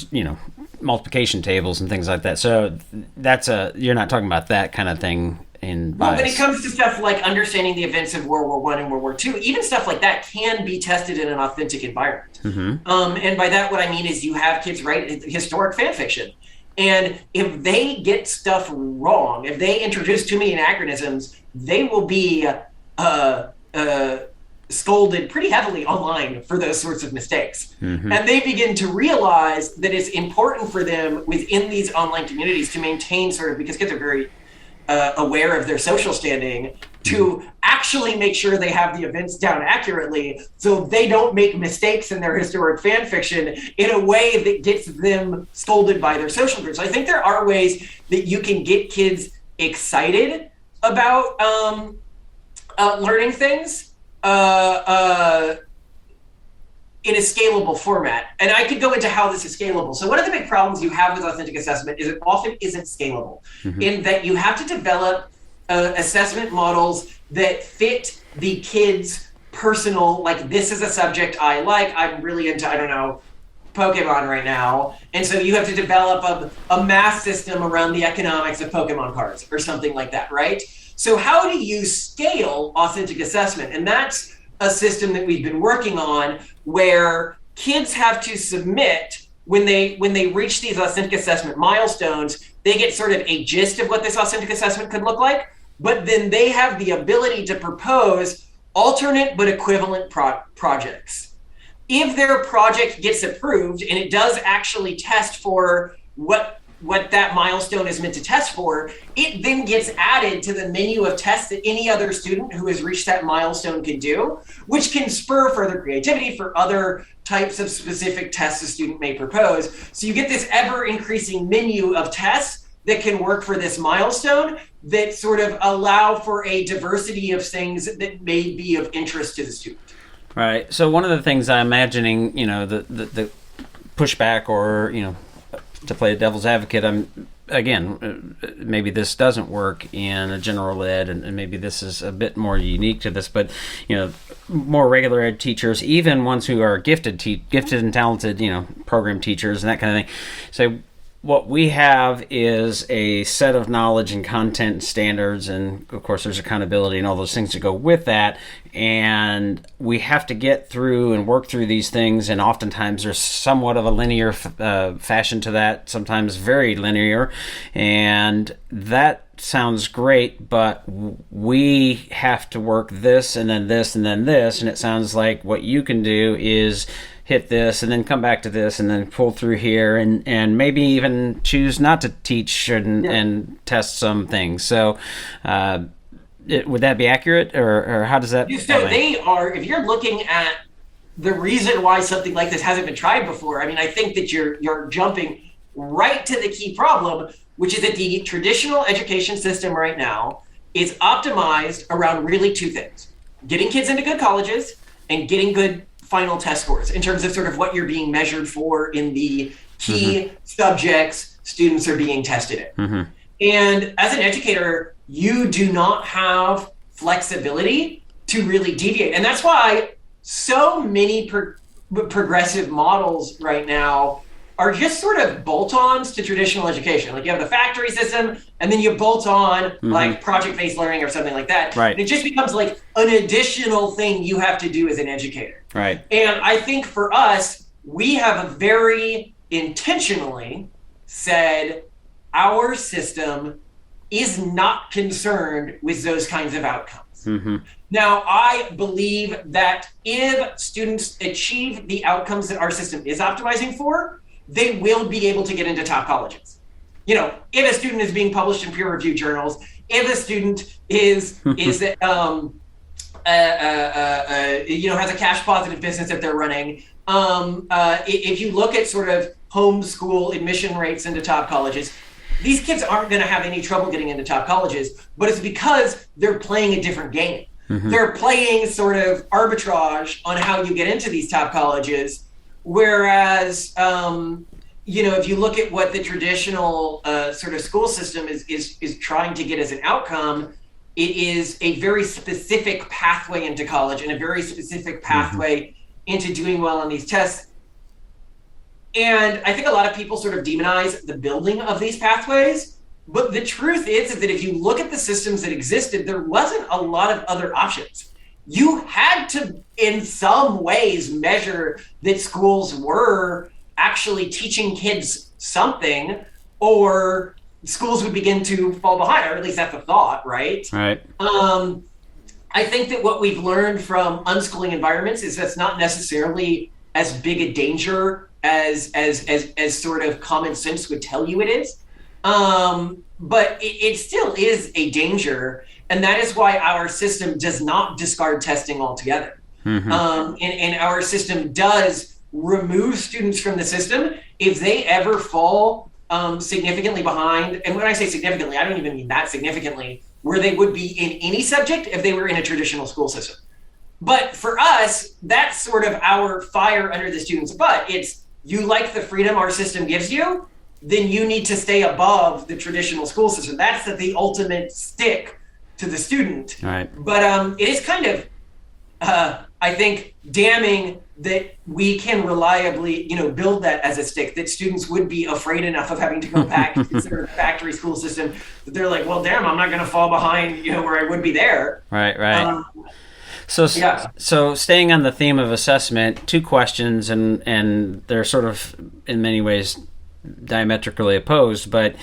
multiplication tables and things like that? So you're not talking about that kind of thing in bias. Well, when it comes to stuff like understanding the events of World War I and World War II, even stuff like that can be tested in an authentic environment. And by that, what I mean is you have kids write historic fan fiction. And if they get stuff wrong, if they introduce too many anachronisms, they will be scolded pretty heavily online for those sorts of mistakes. And they begin to realize that it's important for them within these online communities to maintain because kids are very aware of their social standing, to actually make sure they have the events down accurately so they don't make mistakes in their historic fan fiction in a way that gets them scolded by their social groups. I think there are ways that you can get kids excited about learning things in a scalable format. And I could go into how this is scalable. So one of the big problems you have with authentic assessment is it often isn't scalable, in that you have to develop assessment models that fit the kid's personal, like, this is a subject I like. I'm really into, Pokemon right now. And so you have to develop a math system around the economics of Pokemon cards or something like that, right? So how do you scale authentic assessment? And that's a system that we've been working on, where kids have to submit when they reach these authentic assessment milestones. They get sort of a gist of what this authentic assessment could look like, but then they have the ability to propose alternate but equivalent projects. If their project gets approved and it does actually test for what that milestone is meant to test for, it then gets added to the menu of tests that any other student who has reached that milestone can do, which can spur further creativity for other types of specific tests a student may propose. So you get this ever increasing menu of tests that can work for this milestone, that sort of allow for a diversity of things that may be of interest to the student. Right. So one of the things I'm imagining, the pushback, or, to play a devil's advocate, maybe this doesn't work in a general ed, and maybe this is a bit more unique to this, but more regular ed teachers, even ones who are gifted and talented, program teachers and that kind of thing. So what we have is a set of knowledge and content standards, and of course there's accountability and all those things that go with that, and we have to get through and work through these things, and oftentimes there's somewhat of a linear fashion to that, sometimes very linear, and that sounds great, but we have to work this and then this and then this, and it sounds like what you can do is hit this and then come back to this and then pull through here, and maybe even choose not to teach and test some things. So would that be accurate, or how does that? So they are, if you're looking at the reason why something like this hasn't been tried before, I think that you're jumping right to the key problem, which is that the traditional education system right now is optimized around really two things: getting kids into good colleges and getting good final test scores, in terms of sort of what you're being measured for in the key subjects students are being tested in. And as an educator, you do not have flexibility to really deviate. And that's why so many progressive models right now are just sort of bolt-ons to traditional education. Like you have the factory system, and then you bolt on like project-based learning or something like that. Right. And it just becomes like an additional thing you have to do as an educator. Right. And I think for us, we have very intentionally said our system is not concerned with those kinds of outcomes. Now, I believe that if students achieve the outcomes that our system is optimizing for, they will be able to get into top colleges. You know, if a student is being published in peer-reviewed journals, if a student is has a cash positive business that they're running, if you look at sort of homeschool admission rates into top colleges, these kids aren't going to have any trouble getting into top colleges, but it's because they're playing a different game. They're playing sort of arbitrage on how you get into these top colleges. Whereas, if you look at what the traditional sort of school system is trying to get as an outcome, it is a very specific pathway into college and a very specific pathway into doing well on these tests. And I think a lot of people sort of demonize the building of these pathways. But the truth is that if you look at the systems that existed, there wasn't a lot of other options. You had to, in some ways, measure that schools were actually teaching kids something, or schools would begin to fall behind, or at least that's the thought, right? Right. I think that what we've learned from unschooling environments is that's not necessarily as big a danger as sort of common sense would tell you it is. But it still is a danger, and that is why our system does not discard testing altogether. And our system does remove students from the system if they ever fall significantly behind. And when I say significantly, I don't even mean that significantly, where they would be in any subject if they were in a traditional school system. But for us, that's sort of our fire under the student's butt. It's, you like the freedom our system gives you, then you need to stay above the traditional school system. That's the ultimate stick to the student. Right. But it is kind of, I think, damning that we can reliably, build that as a stick, that students would be afraid enough of having to go back to the factory school system that they're like, well, damn, I'm not going to fall behind, where I would be there. Right. So staying on the theme of assessment, two questions, and they're sort of, in many ways, diametrically opposed, but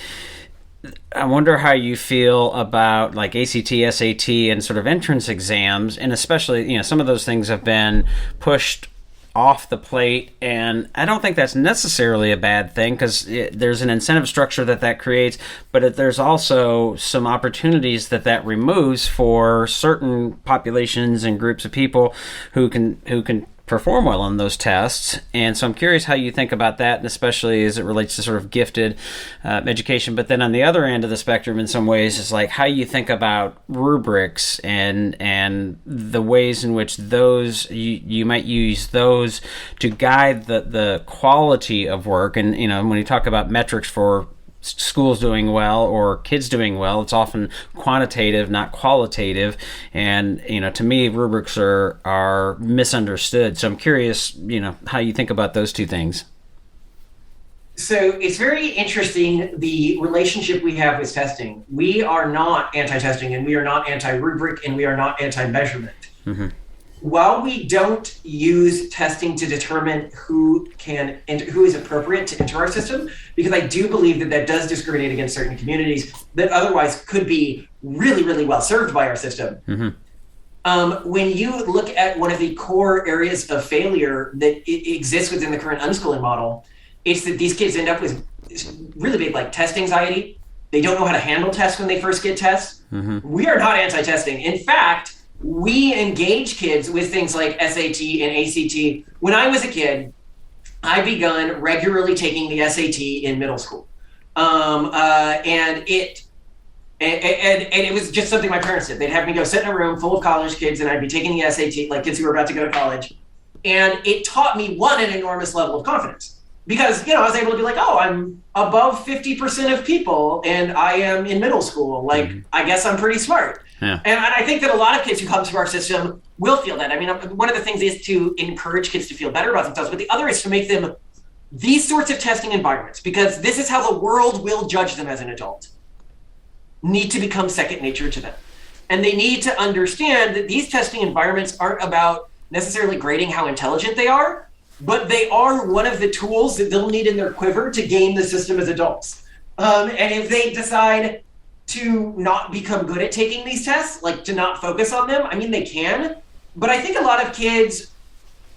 I wonder how you feel about like ACT, SAT, and sort of entrance exams, and especially, some of those things have been pushed off the plate, and I don't think that's necessarily a bad thing because there's an incentive structure that creates, but there's also some opportunities that removes for certain populations and groups of people who can perform well on those tests. And so I'm curious how you think about that, and especially as it relates to sort of gifted education. But then on the other end of the spectrum, in some ways, is like how you think about rubrics and the ways in which those you might use those to guide the quality of work. And when you talk about metrics for schools doing well or kids doing well, it's often quantitative, not qualitative. And to me, rubrics are misunderstood. So I'm curious, how you think about those two things. So it's very interesting, the relationship we have with testing. We are not anti-testing, and we are not anti-rubric, and we are not anti-measurement. While we don't use testing to determine who is appropriate to enter our system, because I do believe that does discriminate against certain communities that otherwise could be really, really well served by our system. When you look at one of the core areas of failure that exists within the current unschooling model, it's that these kids end up with really big like test anxiety. They don't know how to handle tests when they first get tests. We are not anti-testing. In fact, we engage kids with things like SAT and ACT. When I was a kid, I begun regularly taking the SAT in middle school. And it was just something my parents did. They'd have me go sit in a room full of college kids, and I'd be taking the SAT, like kids who were about to go to college. And it taught me, an enormous level of confidence. Because, I was able to be like, oh, I'm above 50% of people, and I am in middle school. Like, I guess I'm pretty smart. Yeah. And I think that a lot of kids who come to our system will feel that. I mean, one of the things is to encourage kids to feel better about themselves, but the other is to make them these sorts of testing environments, because this is how the world will judge them as an adult, need to become second nature to them. And they need to understand that these testing environments aren't about necessarily grading how intelligent they are, but they are one of the tools that they'll need in their quiver to game the system as adults. And if they decide to not become good at taking these tests, like to not focus on them, I mean, they can. But I think a lot of kids,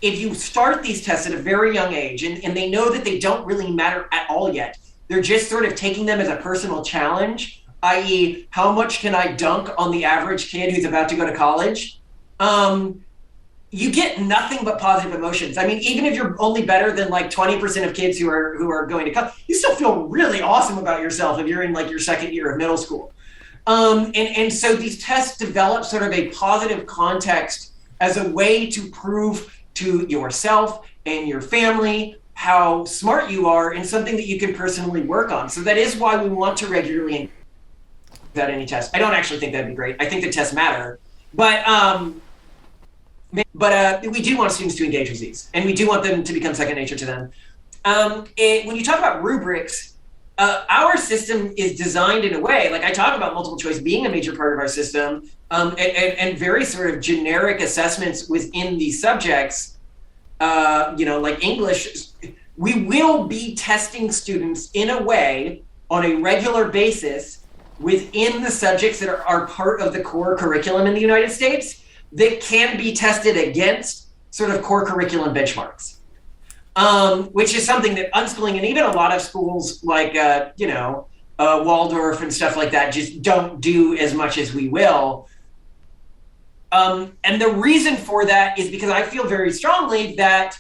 if you start these tests at a very young age and they know that they don't really matter at all yet, they're just sort of taking them as a personal challenge, i.e., how much can I dunk on the average kid who's about to go to college? You get nothing but positive emotions. I mean, even if you're only better than like 20% of kids who are going to college, you still feel really awesome about yourself if you're in like your second year of middle school. And so these tests develop sort of a positive context as a way to prove to yourself and your family how smart you are and something that you can personally work on. So that is why we want to regularly that any test. I don't actually think that'd be great. I think the tests matter, but we do want students to engage with these, and we do want them to become second nature to them. When you talk about rubrics, our system is designed in a way, like I talk about multiple choice being a major part of our system, and very sort of generic assessments within these subjects, like English. We will be testing students in a way on a regular basis within the subjects that are part of the core curriculum in the United States that can be tested against sort of core curriculum benchmarks, which is something that unschooling and even a lot of schools like, Waldorf and stuff like that just don't do as much as we will. And the reason for that is because I feel very strongly that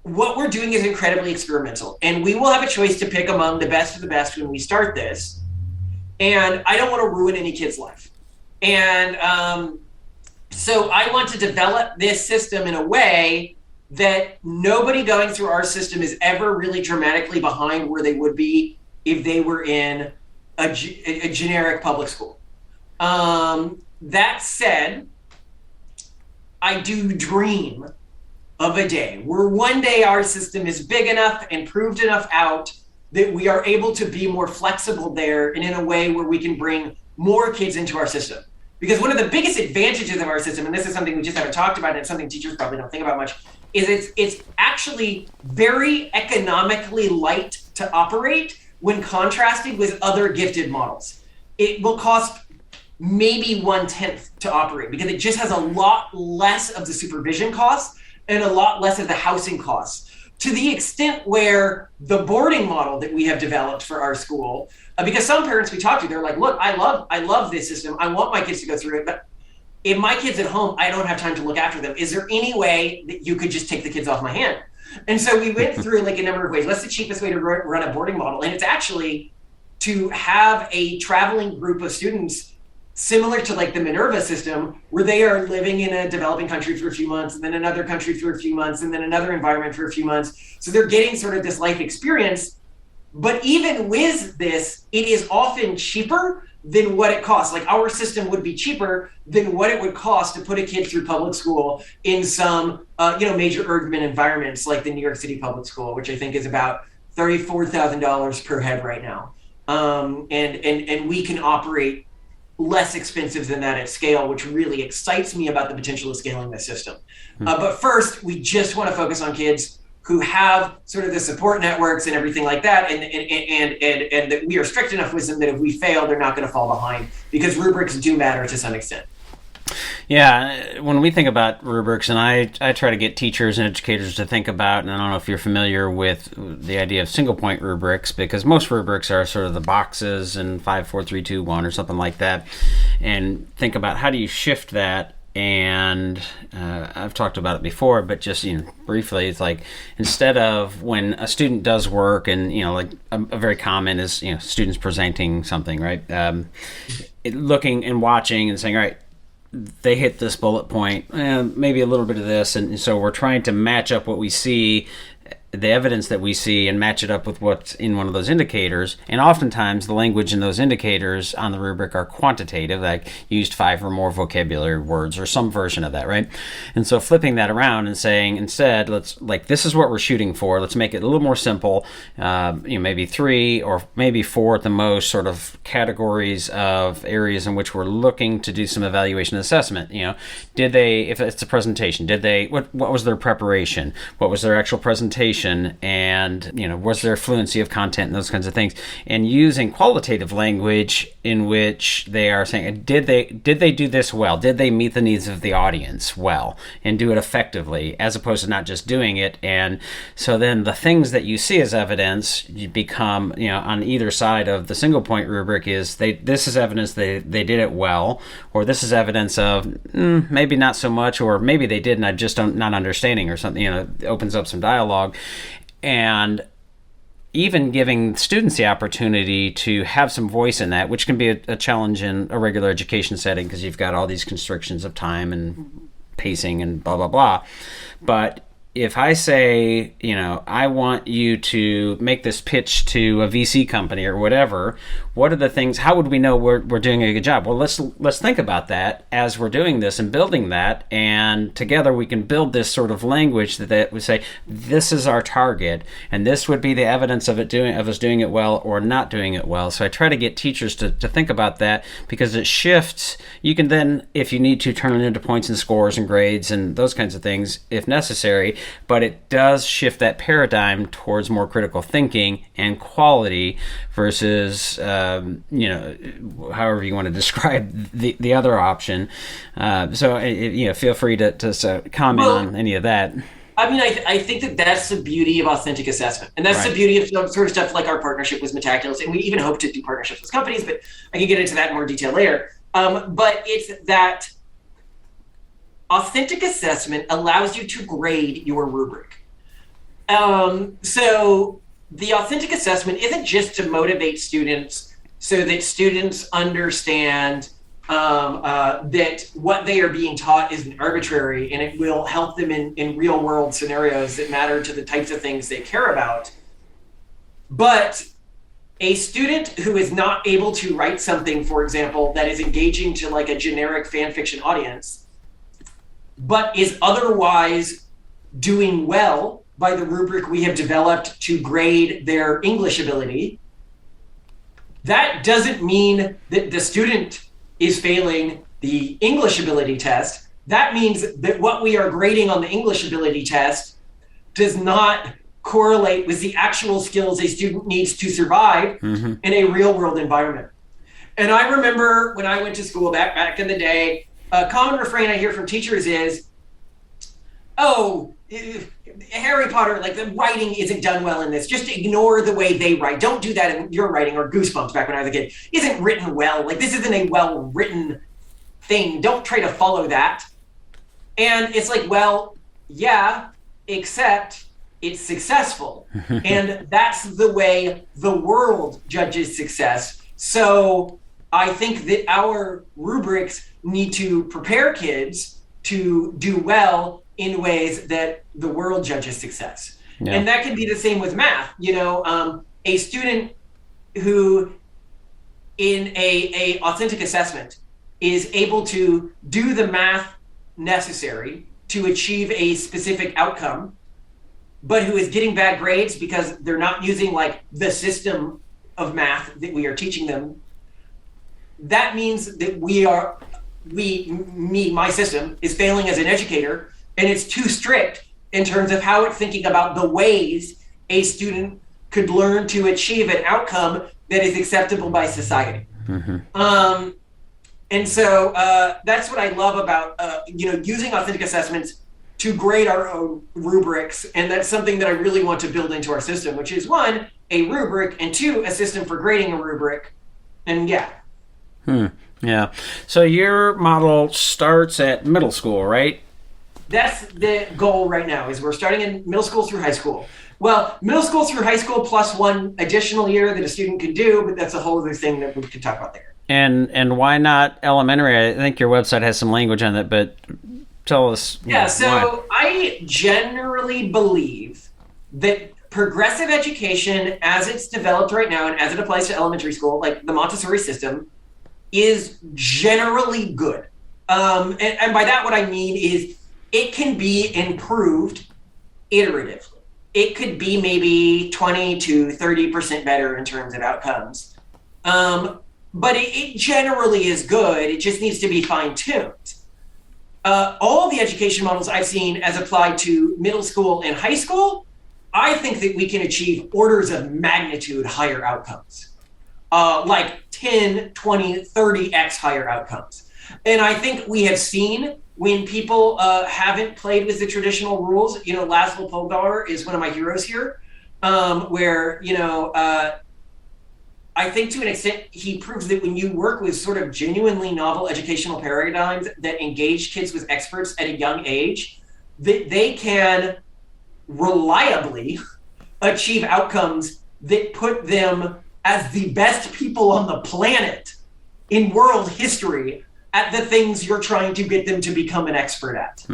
what we're doing is incredibly experimental, and we will have a choice to pick among the best of the best when we start this. And I don't want to ruin any kid's life. And so I want to develop this system in a way that nobody going through our system is ever really dramatically behind where they would be if they were in a generic public school. That said, I do dream of a day where one day our system is big enough and proved enough out that we are able to be more flexible there and in a way where we can bring more kids into our system. Because one of the biggest advantages of our system, and this is something we just haven't talked about and it's something teachers probably don't think about much, is it's actually very economically light to operate when contrasted with other gifted models. It will cost maybe 1/10 to operate because it just has a lot less of the supervision costs and a lot less of the housing costs, to the extent where the boarding model that we have developed for our school, because some parents we talk to, they're like, look, I love this system. I want my kids to go through it, but if my kid's at home, I don't have time to look after them. Is there any way that you could just take the kids off my hand? And so we went through like a number of ways. What's the cheapest way to run a boarding model? And it's actually to have a traveling group of students similar to like the Minerva system, where they are living in a developing country for a few months, and then another country for a few months, and then another environment for a few months. So they're getting sort of this life experience. But even with this, it is often cheaper than what it costs. Like our system would be cheaper than what it would cost to put a kid through public school in some, major urban environments like the New York City public school, which I think is about $34,000 per head right now. And we can operate less expensive than that at scale, which really excites me about the potential of scaling this system. But first, we just want to focus on kids who have sort of the support networks and everything like that, and that we are strict enough with them that if we fail, they're not going to fall behind, because rubrics do matter to some extent. Yeah, when we think about rubrics, and I try to get teachers and educators to think about, and I don't know if you're familiar with the idea of single point rubrics, because most rubrics are sort of the boxes and 5, 4, 3, 2, 1 or something like that, and think about how do you shift that. And I've talked about it before, but just briefly, it's like instead of when a student does work, and like a very common is students presenting something, right? Looking and watching and saying, all right, they hit this bullet point, maybe a little bit of this, and so we're trying to match up what we see the evidence that we see and match it up with what's in one of those indicators. And oftentimes the language in those indicators on the rubric are quantitative, like used 5 or more vocabulary words or some version of that, right? And so flipping that around and saying, instead, this is what we're shooting for. Let's make it a little more simple. Maybe 3 or maybe 4 at the most sort of categories of areas in which we're looking to do some evaluation and assessment. Did they, if it's a presentation, what was their preparation? What was their actual presentation? And was there fluency of content and those kinds of things, and using qualitative language in which they are saying, did they do this well? Did they meet the needs of the audience well and do it effectively, as opposed to not just doing it? And so then the things that you see as evidence, you become, on either side of the single point rubric, is this is evidence they did it well, or this is evidence of maybe not so much, or maybe they did and I just not understanding or something. It opens up some dialogue. And even giving students the opportunity to have some voice in that, which can be a challenge in a regular education setting because you've got all these constrictions of time and pacing and blah, blah, blah. But if I say, I want you to make this pitch to a VC company or whatever, what are the things, how would we know we're doing a good job? Well, let's think about that as we're doing this and building that, and together we can build this sort of language that would say, this is our target, and this would be the evidence of us doing it well or not doing it well. So I try to get teachers to think about that, because it shifts. You can then, if you need to, turn it into points and scores and grades and those kinds of things if necessary, but it does shift that paradigm towards more critical thinking and quality versus however you want to describe the other option. Feel free to comment on any of that. I mean, I think that's the beauty of authentic assessment. And that's right. The beauty of sort of stuff like our partnership with Metaculous. And we even hope to do partnerships with companies, but I can get into that in more detail later. But it's that authentic assessment allows you to grade your rubric. So the authentic assessment isn't just to motivate students so that students understand that what they are being taught isn't arbitrary, and it will help them in real world scenarios that matter to the types of things they care about. But a student who is not able to write something, for example, that is engaging to like a generic fan fiction audience, but is otherwise doing well by the rubric we have developed to grade their English ability, that doesn't mean that the student is failing the English ability test. That means that what we are grading on the English ability test does not correlate with the actual skills a student needs to survive in a real world environment. And I remember when I went to school back in the day, a common refrain I hear from teachers is, Harry Potter, like the writing isn't done well in this. Just ignore the way they write. Don't do that in your writing. Or Goosebumps back when I was a kid isn't written well. Like this isn't a well-written thing. Don't try to follow that. And it's like, well, yeah, except it's successful. And that's the way the world judges success. So I think that our rubrics need to prepare kids to do well in ways that the world judges success. Yeah. And that can be the same with math. A student who in a authentic assessment is able to do the math necessary to achieve a specific outcome, but who is getting bad grades because they're not using like the system of math that we are teaching them, that means that my system is failing as an educator, and it's too strict in terms of how it's thinking about the ways a student could learn to achieve an outcome that is acceptable by society. And so that's what I love about using authentic assessments to grade our own rubrics. And that's something that I really want to build into our system, which is 1, a rubric, and 2, a system for grading a rubric. And yeah. Yeah. So your model starts at middle school, right? That's the goal right now, is we're starting in middle school through high school. Well, middle school through high school plus 1 additional year that a student can do, but that's a whole other thing that we could talk about there. And why not elementary? I think your website has some language on it, but tell us. Yeah, so why. I generally believe that progressive education, as it's developed right now and as it applies to elementary school, like the Montessori system, is generally good. And by that, what I mean is it can be improved iteratively. It could be maybe 20 to 30% better in terms of outcomes. But it generally is good. It just needs to be fine-tuned. All the education models I've seen as applied to middle school and high school, I think that we can achieve orders of magnitude higher outcomes, like 10, 20, 30x higher outcomes. And I think we have seen when people haven't played with the traditional rules, Laszlo Pogar is one of my heroes here, where, I think to an extent, he proves that when you work with sort of genuinely novel educational paradigms that engage kids with experts at a young age, that they can reliably achieve outcomes that put them as the best people on the planet in world history at the things you're trying to get them to become an expert at.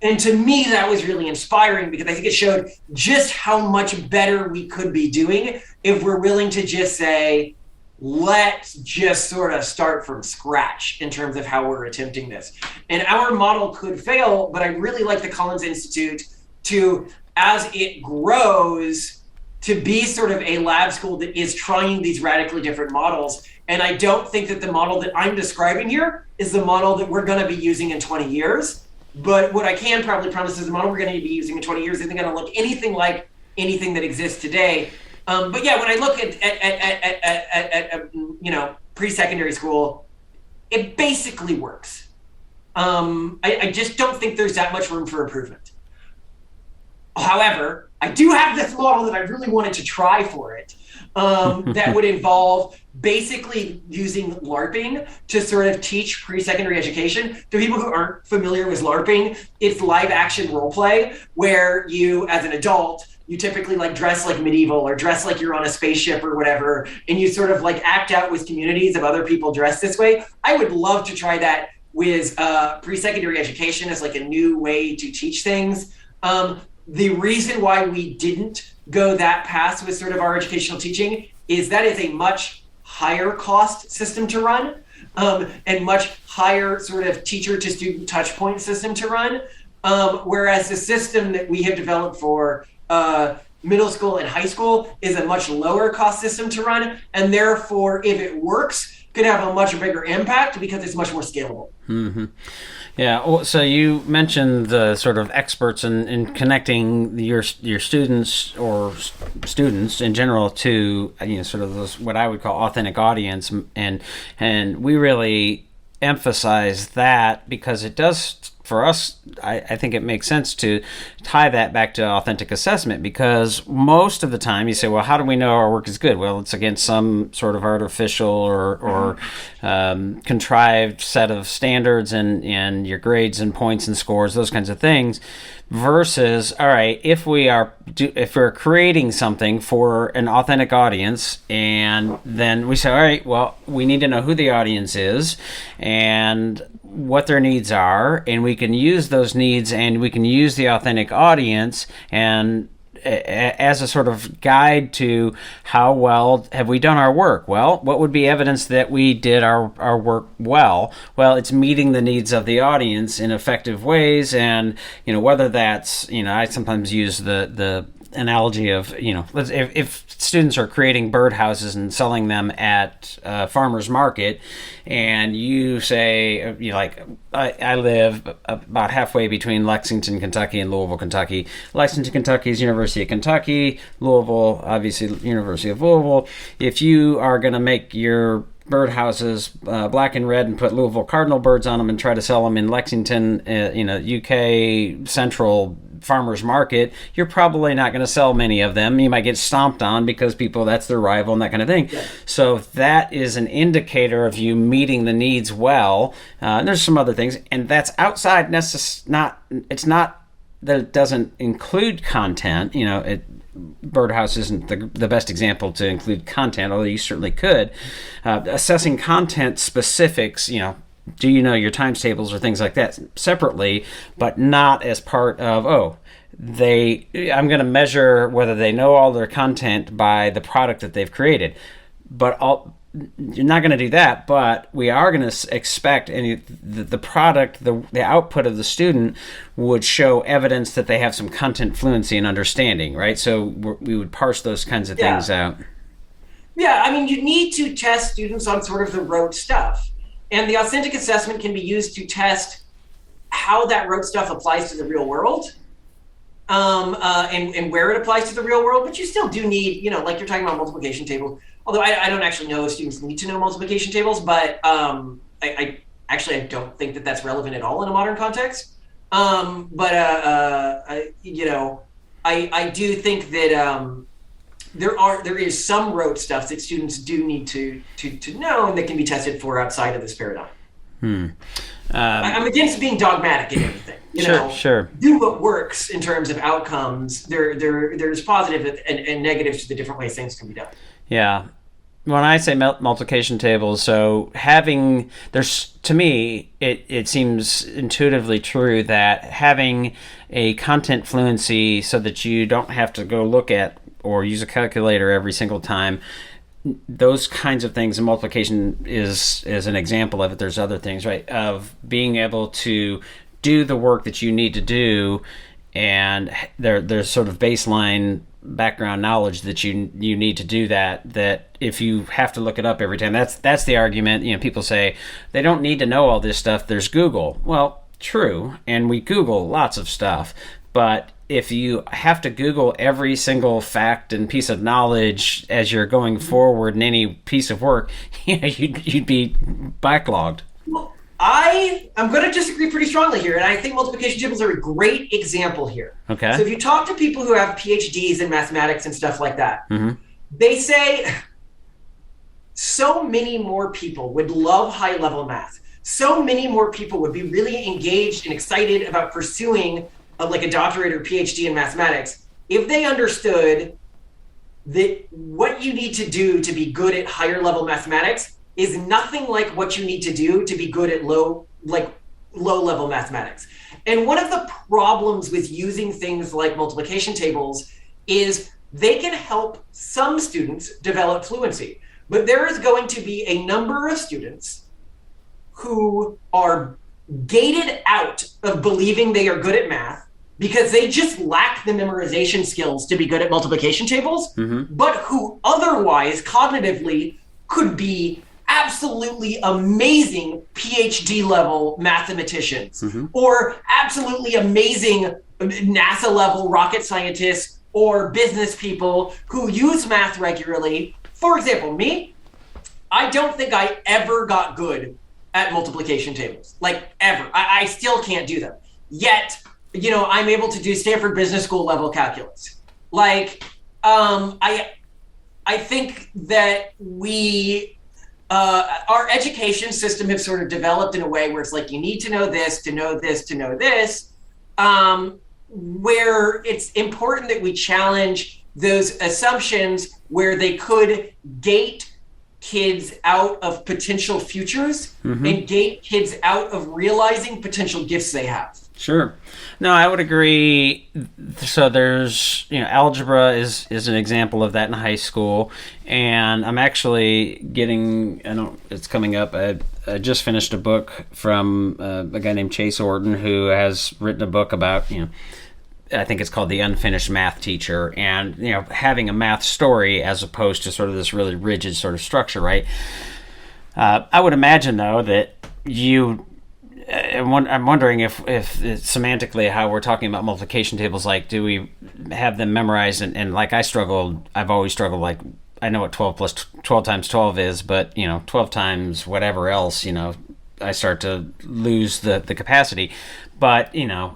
And to me, that was really inspiring because I think it showed just how much better we could be doing if we're willing to just say, let's just sort of start from scratch in terms of how we're attempting this. And our model could fail, but I really like the Collins Institute to, as it grows, to be sort of a lab school that is trying these radically different models. And I don't think that the model that I'm describing here is the model that we're going to be using in 20 years. But what I can probably promise is the model we're going to be using in 20 years isn't going to look anything like anything that exists today. But yeah, when I look at pre-secondary school, it basically works. I just don't think there's that much room for improvement. However, I do have this model that I really wanted to try for it, that would involve basically using LARPing to sort of teach pre-secondary education. To people who aren't familiar with LARPing, it's live action role play where you, as an adult, you typically dress like medieval or dress like you're on a spaceship or whatever, and you sort of act out with communities of other people dressed this way. I would love to try that with pre-secondary education as a new way to teach things. The reason why we didn't go that path with sort of our educational teaching is that is a much higher cost system to run, and much higher sort of teacher to student touch point system to run. Whereas the system that we have developed for middle school and high school is a much lower cost system to run. And therefore, if it works, could have a much bigger impact because it's much more scalable. Mm-hmm. Yeah. Well, so you mentioned the sort of experts in connecting your students or students in general to sort of those what I would call authentic audience, and we really emphasize that because it does. For us, I think it makes sense to tie that back to authentic assessment because most of the time you say, well, how do we know our work is good? Well, it's against some sort of artificial or contrived set of standards and your grades and points and scores, those kinds of things. Versus, all right, if we're creating something for an authentic audience, and then we say, all right, well, we need to know who the audience is and what their needs are, and we can use those needs and we can use the authentic audience and as a sort of guide to how well have we done our work. Well, what would be evidence that we did our work well? Well, it's meeting the needs of the audience in effective ways, and whether that's I sometimes use the analogy of if students are creating birdhouses and selling them at a farmer's market, and you say I live about halfway between Lexington, Kentucky and Louisville, Kentucky. Lexington, Kentucky is University of Kentucky. Louisville, obviously University of Louisville. If you are going to make your birdhouses black and red and put Louisville Cardinal birds on them and try to sell them in Lexington, UK Central farmer's market, you're probably not going to sell many of them. You might get stomped on because that's their rival and that kind of thing. Yeah. So that is an indicator of you meeting the needs well. And there's some other things, and that's outside. It's not that it doesn't include content. Birdhouse isn't the best example to include content, although you certainly could. Assessing content specifics, do you know your times tables or things like that separately, but not as part of, I'm going to measure whether they know all their content by the product that they've created. But you're not going to do that, but we are going to expect the product, the output of the student would show evidence that they have some content fluency and understanding, right? So we would parse those kinds of things out. Yeah, I mean, you need to test students on sort of the rote stuff. And the authentic assessment can be used to test how that rote stuff applies to the real world, and where it applies to the real world. But you still do need, like you're talking about multiplication tables. Although I don't actually know if students need to know multiplication tables, but I don't think that that's relevant at all in a modern context. I do think that there is some rote stuff that students do need to know and that can be tested for outside of this paradigm. I'm against being dogmatic in everything. Sure. Do what works in terms of outcomes. There's positive and negatives to the different ways things can be done. Yeah. When I say multiplication tables, so to me, it seems intuitively true that having a content fluency so that you don't have to go look at or use a calculator every single time, those kinds of things, and multiplication is an example of it. There's other things, right, of being able to do the work that you need to do, and there's sort of baseline background knowledge that you need to do that if you have to look it up every time, that's the argument. People say they don't need to know all this stuff, there's Google. Well, true, and we Google lots of stuff, but if you have to Google every single fact and piece of knowledge as you're going forward in any piece of work, you'd be backlogged. Well, I'm going to disagree pretty strongly here, and I think multiplication tables are a great example here. Okay. So if you talk to people who have PhDs in mathematics and stuff like that, they say so many more people would love high-level math. So many more people would be really engaged and excited about pursuing like a doctorate or PhD in mathematics if they understood that what you need to do to be good at higher level mathematics is nothing like what you need to do to be good at low level mathematics. And one of the problems with using things like multiplication tables is they can help some students develop fluency, but there is going to be a number of students who are gated out of believing they are good at math because they just lack the memorization skills to be good at multiplication tables, but who otherwise cognitively could be absolutely amazing PhD level mathematicians or absolutely amazing NASA level rocket scientists or business people who use math regularly. For example, me, I don't think I ever got good at multiplication tables, like ever. I still can't do them. Yet, I'm able to do Stanford Business School level calculus. I think that our education system has sort of developed in a way where it's like, you need to know this, to know this, to know this, where it's important that we challenge those assumptions where they could gate kids out of potential futures and gate kids out of realizing potential gifts they have. Sure. No, I would agree. So there's, algebra is an example of that in high school. And I'm actually it's coming up. I just finished a book from a guy named Chase Orton, who has written a book about, I think it's called The Unfinished Math Teacher, and, having a math story as opposed to sort of this really rigid sort of structure, right? I would imagine, though, that I'm wondering if it's semantically how we're talking about multiplication tables, like, do we have them memorized? And like I've always struggled, like, I know what 12 times 12 is, but, 12 times whatever else, I start to lose the capacity. But,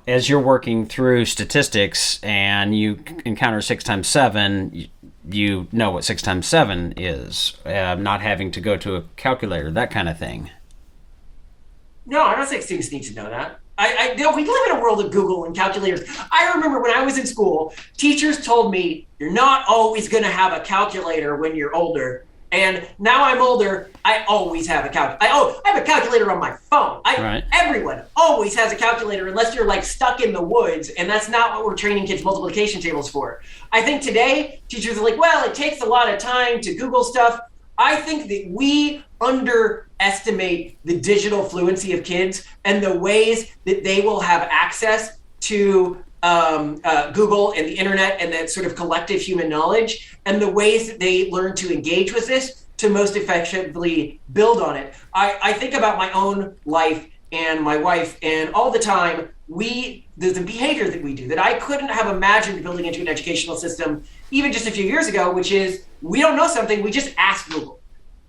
as you're working through statistics and you encounter 6 times 7, you know what 6 times 7 is, not having to go to a calculator, that kind of thing. No, I don't think students need to know that. We live in a world of Google and calculators. I remember when I was in school, teachers told me, you're not always going to have a calculator when you're older. And now I'm older, I always have a calculator. I have a calculator on my phone. Everyone always has a calculator unless you're like stuck in the woods, and that's not what we're training kids multiplication tables for. I think today teachers are like, well, it takes a lot of time to Google stuff. I think that we underestimate the digital fluency of kids and the ways that they will have access to Google and the internet and that sort of collective human knowledge, and the ways that they learn to engage with this to most effectively build on it. I think about my own life and my wife, and all the time the behavior that we do that I couldn't have imagined building into an educational system even just a few years ago, which is we don't know something, we just ask Google.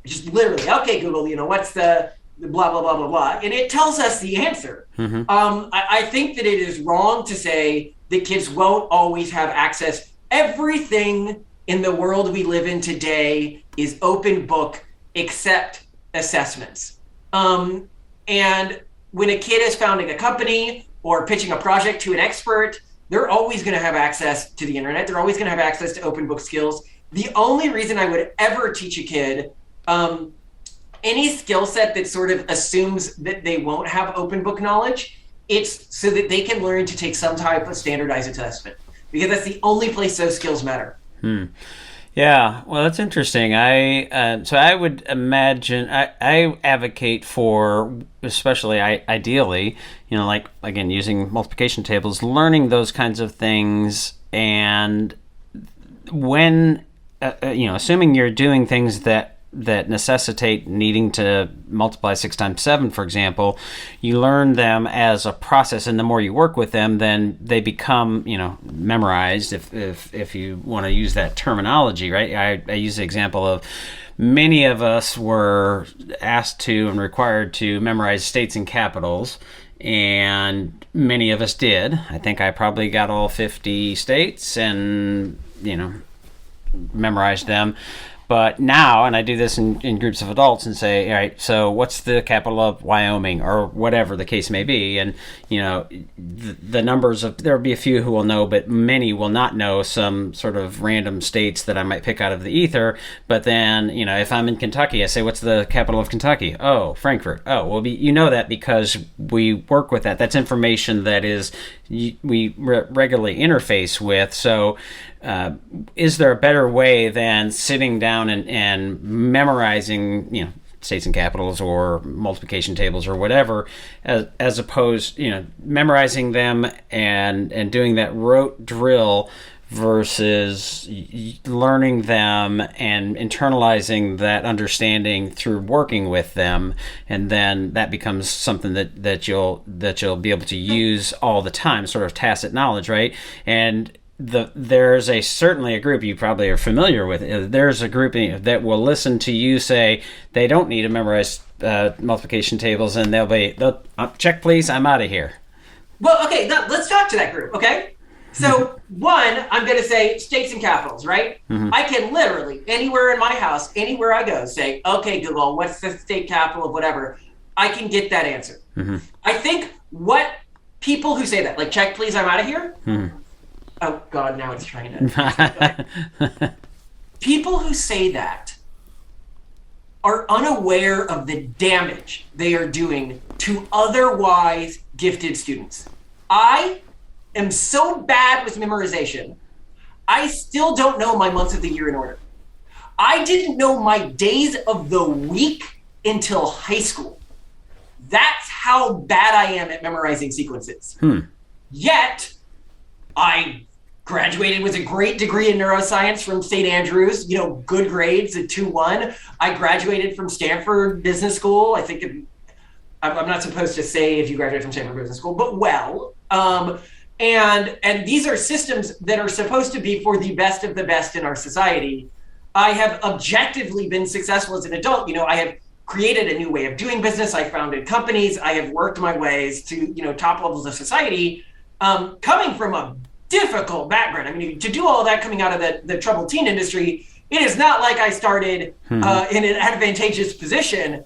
Just literally, okay, Google, what's the blah, blah, blah, blah, blah. And it tells us the answer. Mm-hmm. I think that it is wrong to say that kids won't always have access. Everything in the world we live in today is open book except assessments. And when a kid is founding a company or pitching a project to an expert, they're always going to have access to the internet. They're always going to have access to open book skills. The only reason I would ever teach a kid any skill set that sort of assumes that they won't have open book knowledge, it's so that they can learn to take some type of standardized assessment, because that's the only place those skills matter. Yeah, well, that's interesting. So I would imagine I advocate for, especially ideally, like again using multiplication tables, learning those kinds of things, and when assuming you're doing things that necessitate needing to multiply 6 times 7, for example, you learn them as a process, and the more you work with them, then they become, memorized, if you want to use that terminology, right? I use the example of many of us were asked to and required to memorize states and capitals, and many of us did. I think I probably got all 50 states and, memorized them. But now, and I do this in groups of adults and say, all right, so what's the capital of Wyoming, or whatever the case may be? And, the numbers of, there'll be a few who will know, but many will not know some sort of random states that I might pick out of the ether. But then, if I'm in Kentucky, I say, what's the capital of Kentucky? Oh, Frankfurt. Oh, well, that because we work with that. That's information that is we regularly interface with. So is there a better way than sitting down and memorizing, states and capitals or multiplication tables or whatever, as opposed, memorizing them and doing that rote drill versus learning them and internalizing that understanding through working with them, and then that becomes something that you'll be able to use all the time, sort of tacit knowledge, right? And there's certainly a group you probably are familiar with. There's a group that will listen to you say they don't need to memorize multiplication tables, and they'll check please, I'm out of here. Well, okay, let's talk to that group, okay? So one, I'm going to say states and capitals, right? Mm-hmm. I can literally, anywhere in my house, anywhere I go, say, okay, Google, what's the state capital of whatever? I can get that answer. Mm-hmm. I think what people who say that, like, check please, I'm out of here. Mm-hmm. Oh, God, now it's trying to. People who say that are unaware of the damage they are doing to otherwise gifted students. I am so bad with memorization, I still don't know my months of the year in order. I didn't know my days of the week until high school. That's how bad I am at memorizing sequences. Yet, I graduated with a great degree in neuroscience from St. Andrews, good grades at 2.1. I graduated from Stanford Business School. I think I'm not supposed to say if you graduate from Stanford Business School, but well. And these are systems that are supposed to be for the best of the best in our society. I have objectively been successful as an adult. I have created a new way of doing business. I founded companies. I have worked my ways to, top levels of society, coming from a difficult background. I mean, to do all of that coming out of the troubled teen industry, it is not like I started in an advantageous position.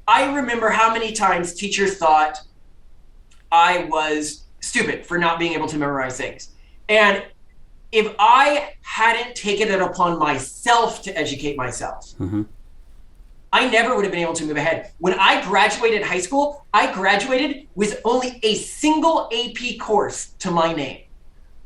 I remember how many times teachers thought I was stupid for not being able to memorize things. And if I hadn't taken it upon myself to educate myself, I never would have been able to move ahead. When I graduated high school, I graduated with only a single AP course to my name.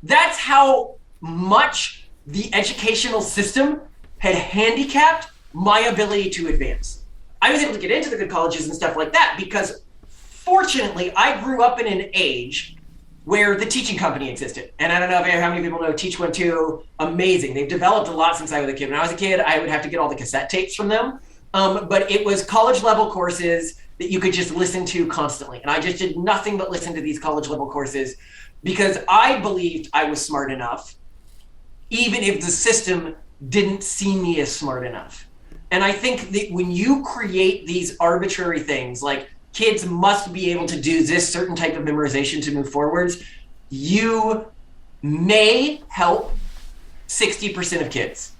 That's how much the educational system had handicapped my ability to advance. I was able to get into the good colleges and stuff like that because fortunately I grew up in an age where the teaching company existed. And I don't know how many people know Teach 1-2, amazing. They've developed a lot since I was a kid. When I was a kid, I would have to get all the cassette tapes from them. But it was college level courses that you could just listen to constantly. And I just did nothing but listen to these college level courses because I believed I was smart enough, even if the system didn't see me as smart enough. And I think that when you create these arbitrary things, like kids must be able to do this certain type of memorization to move forwards, you may help 60% of kids.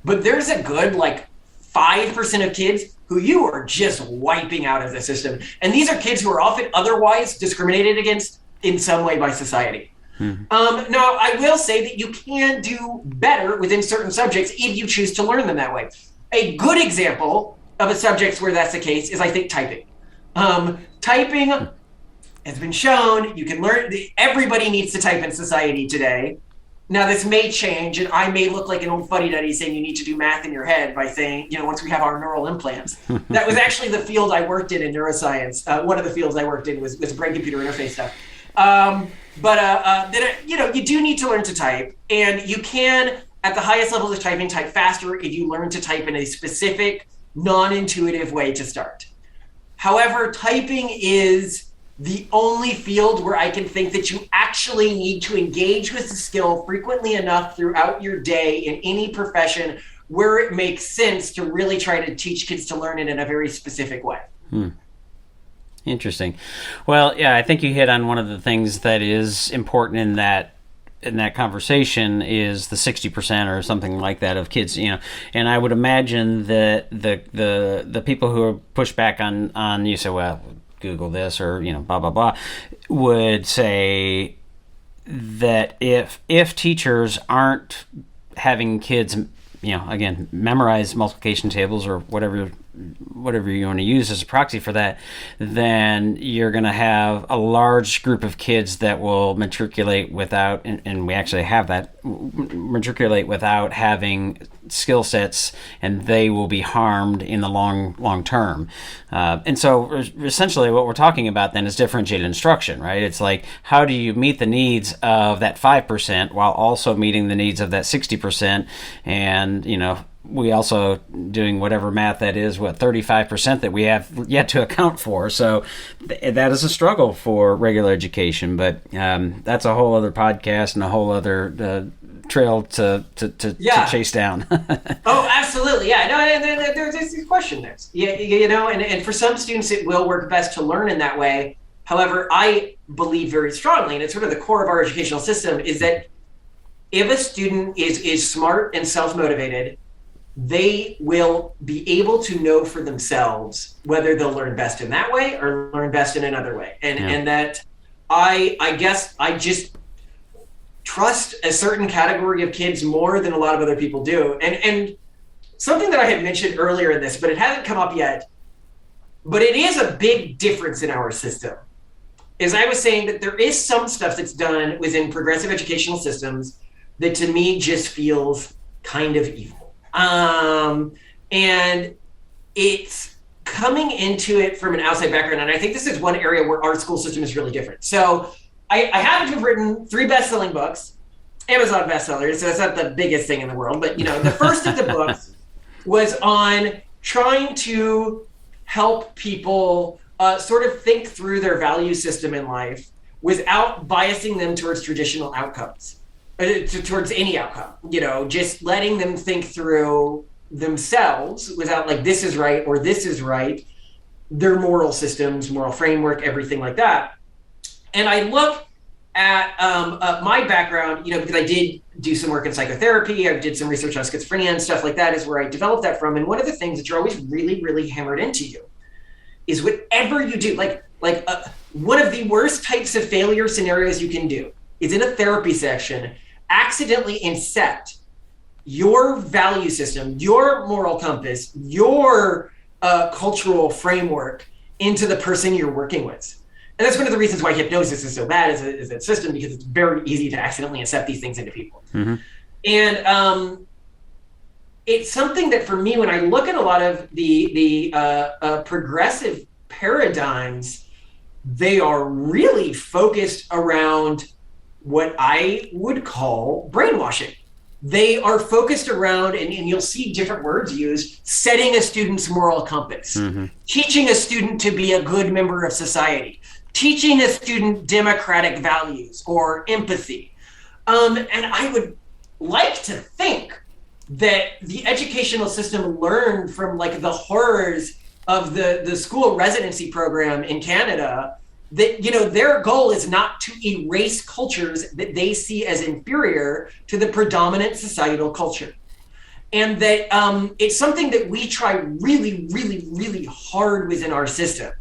But there's a good 5% of kids who you are just wiping out of the system. And these are kids who are often otherwise discriminated against in some way by society. Now, I will say that you can do better within certain subjects if you choose to learn them that way. A good example of a subject where that's the case is, I think, typing. Typing has been shown, you can learn, everybody needs to type in society today. Now, this may change, and I may look like an old fuddy-duddy saying you need to do math in your head by saying, once we have our neural implants. That was actually the field I worked in neuroscience. One of the fields I worked in was brain-computer interface stuff. You do need to learn to type, and you can, at the highest levels of typing, type faster if you learn to type in a specific, non-intuitive way to start. However, typing is the only field where I can think that you actually need to engage with the skill frequently enough throughout your day in any profession where it makes sense to really try to teach kids to learn it in a very specific way. Interesting. Well, yeah, I think you hit on one of the things that is important in that conversation is the 60% or something like that of kids, and I would imagine that the people who are pushed back on you say, well, Google this or blah blah blah, would say that if teachers aren't having kids again memorize multiplication tables or whatever you want to use as a proxy for that, then you're going to have a large group of kids that will matriculate without, and we actually have that, matriculate without having skill sets, and they will be harmed in the long term. And so essentially what we're talking about then is differentiated instruction, right? It's like, how do you meet the needs of that 5% while also meeting the needs of that 60%? And, we also doing whatever math that is, 35% that we have yet to account for. So that is a struggle for regular education, but that's a whole other podcast and a whole other trail to chase down. Oh, absolutely. Yeah, no, there's this question there. Yeah, and for some students it will work best to learn in that way. However, I believe very strongly, and it's sort of the core of our educational system, is that if a student is smart and self-motivated, they will be able to know for themselves whether they'll learn best in that way or learn best in another way. And that I guess I just trust a certain category of kids more than a lot of other people do. And something that I had mentioned earlier in this, but it hasn't come up yet, but it is a big difference in our system, is I was saying that there is some stuff that's done within progressive educational systems that to me just feels kind of evil. And it's coming into it from an outside background. And I think this is one area where our school system is really different. So I happen to have written 3 best-selling books, Amazon bestsellers, so it's not the biggest thing in the world, but the first of the books was on trying to help people sort of think through their value system in life without biasing them towards traditional outcomes. Towards any outcome, just letting them think through themselves without this is right or this is right, their moral systems, moral framework, everything like that. And I look at my background, because I did do some work in psychotherapy, I did some research on schizophrenia and stuff like that is where I developed that from. And one of the things that you're always really, really hammered into you is whatever you do, one of the worst types of failure scenarios you can do is in a therapy session, accidentally incept your value system, your moral compass, your cultural framework into the person you're working with. And that's one of the reasons why hypnosis is so bad as a system, because it's very easy to accidentally incept these things into people. Mm-hmm. And it's something that for me, when I look at a lot of the progressive paradigms, they are really focused around what I would call brainwashing. They are focused around, and you'll see different words used, setting a student's moral compass, mm-hmm. teaching a student to be a good member of society, teaching a student democratic values or empathy. And I would like to think that the educational system learned from like the horrors of the school residency program in Canada, that, you know, their goal is not to erase cultures that they see as inferior to the predominant societal culture. And that it's something that we try really, really, really hard within our system,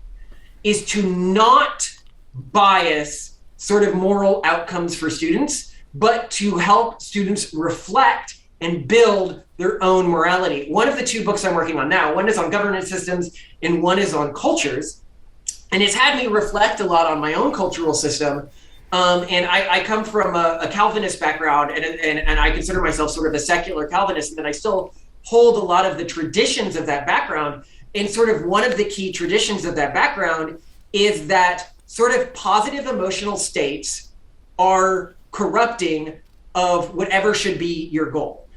is to not bias sort of moral outcomes for students, but to help students reflect and build their own morality. One of the two books I'm working on now, one is on governance systems and one is on cultures. And it's had me reflect a lot on my own cultural system. And I come from a Calvinist background, and I consider myself sort of a secular Calvinist, and that I still hold a lot of the traditions of that background. And sort of one of the key traditions of that background is that sort of positive emotional states are corrupting of whatever should be your goal.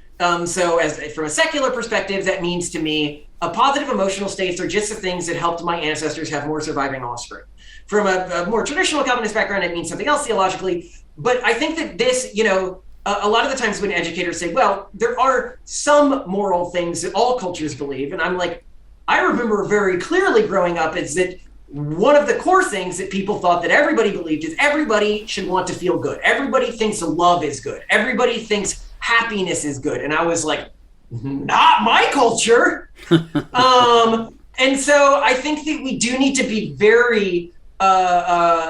So as from a secular perspective, that means to me, positive emotional states are just the things that helped my ancestors have more surviving offspring. From a more traditional Calvinist background, it means something else theologically. But I think that this, you know, a lot of the times when educators say, well, there are some moral things that all cultures believe. And I'm like, I remember very clearly growing up is that one of the core things that people thought that everybody believed is everybody should want to feel good. Everybody thinks love is good. Everybody thinks happiness is good. And I was like, not my culture. And so I think that we do need to be very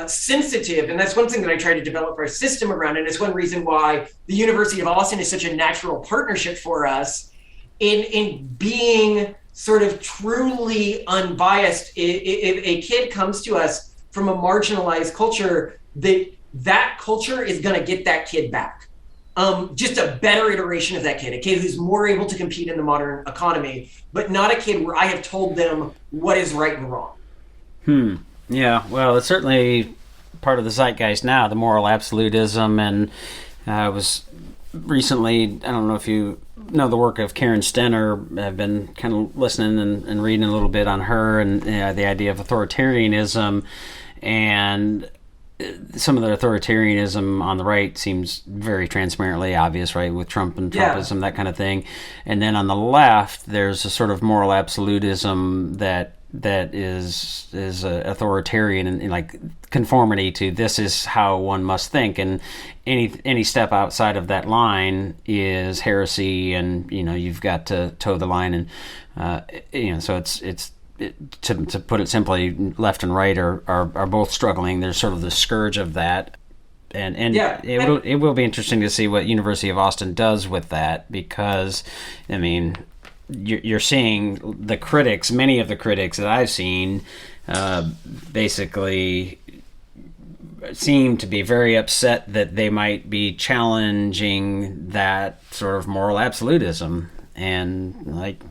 sensitive. And that's one thing that I try to develop our system around. And it's one reason why the University of Austin is such a natural partnership for us in being sort of truly unbiased. If a kid comes to us from a marginalized culture, that culture is going to get that kid back. Just a better iteration of that kid, a kid who's more able to compete in the modern economy, but not a kid where I have told them what is right and wrong. Yeah, well, it's certainly part of the zeitgeist now, the moral absolutism. And I was recently, I don't know if you know the work of Karen Stenner. I've been kind of listening and reading a little bit on her and the idea of authoritarianism. And some of the authoritarianism on the right seems very transparently obvious, right, with Trump and Trumpism, that kind of thing. And then on the left, there's a sort of moral absolutism that is authoritarian and like conformity to this is how one must think, and any step outside of that line is heresy, and you know you've got to toe the line, and so it's. To put it simply, left and right are both struggling. There's sort of the scourge of that, and it will be interesting to see what University of Austin does with that, because, I mean, you're seeing the critics, many of the critics that I've seen, basically seem to be very upset that they might be challenging that sort of moral absolutism, and like,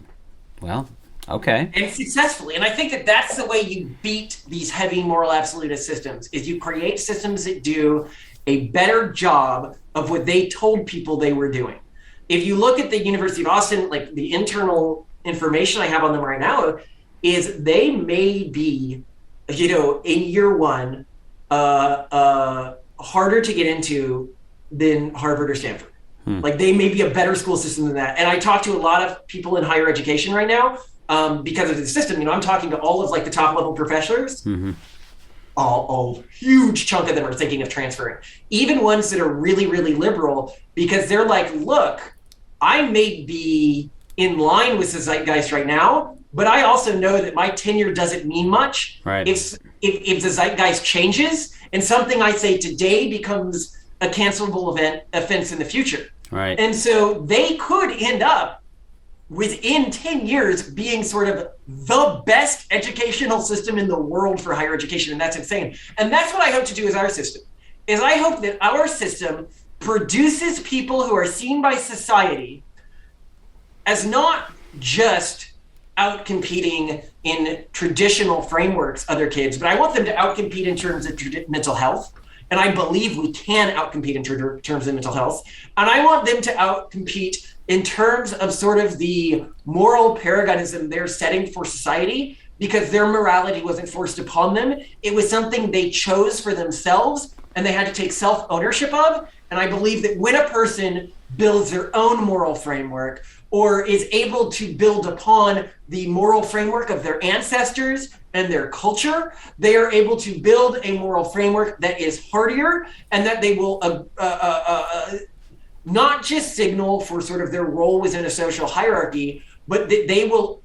well. Okay. And successfully. And I think that that's the way you beat these heavy moral absolutist systems, is you create systems that do a better job of what they told people they were doing. If you look at the University of Austin, like the internal information I have on them right now is they may be, you know, in year one, harder to get into than Harvard or Stanford. Like they may be a better school system than that. And I talk to a lot of people in higher education right now, because of the system. You know, I'm talking to all of like the top level professors. Mm-hmm. A huge chunk of them are thinking of transferring, even ones that are really, really liberal, because they're like, look, I may be in line with the zeitgeist right now, but I also know that my tenure doesn't mean much. Right. If the zeitgeist changes and something I say today becomes a cancelable offense in the future. Right. And so they could end up within 10 years being sort of the best educational system in the world for higher education. And that's insane. And that's what I hope to do with our system, is I hope that our system produces people who are seen by society as not just out-competing in traditional frameworks other kids, but I want them to out-compete in terms of mental health. And I believe we can out-compete in terms of mental health. And I want them to out-compete in terms of sort of the moral paradigm they're setting for society, because their morality wasn't forced upon them. It was something they chose for themselves, and they had to take self-ownership of. And I believe that when a person builds their own moral framework, or is able to build upon the moral framework of their ancestors and their culture, they are able to build a moral framework that is hardier, and that they will not just signal for sort of their role within a social hierarchy, but that they will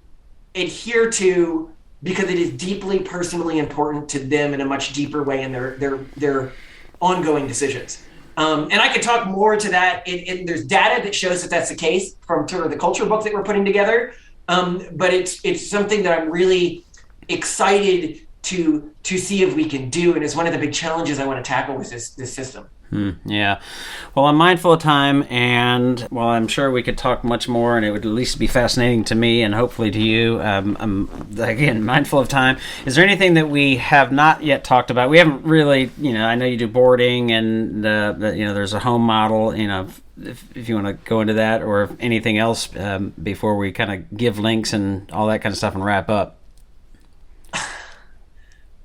adhere to because it is deeply personally important to them in a much deeper way in their ongoing decisions. And I could talk more to that. And there's data that shows that that's the case from sort of the culture book that we're putting together. But it's something that I'm really excited to see if we can do, and it's one of the big challenges I want to tackle with this system. Yeah. Well, I'm mindful of time, and well, I'm sure we could talk much more, and it would at least be fascinating to me and hopefully to you. I'm, again, mindful of time. Is there anything that we have not yet talked about? We haven't really, I know you do boarding, and there's a home model, if you want to go into that, or anything else before we kind of give links and all that kind of stuff and wrap up.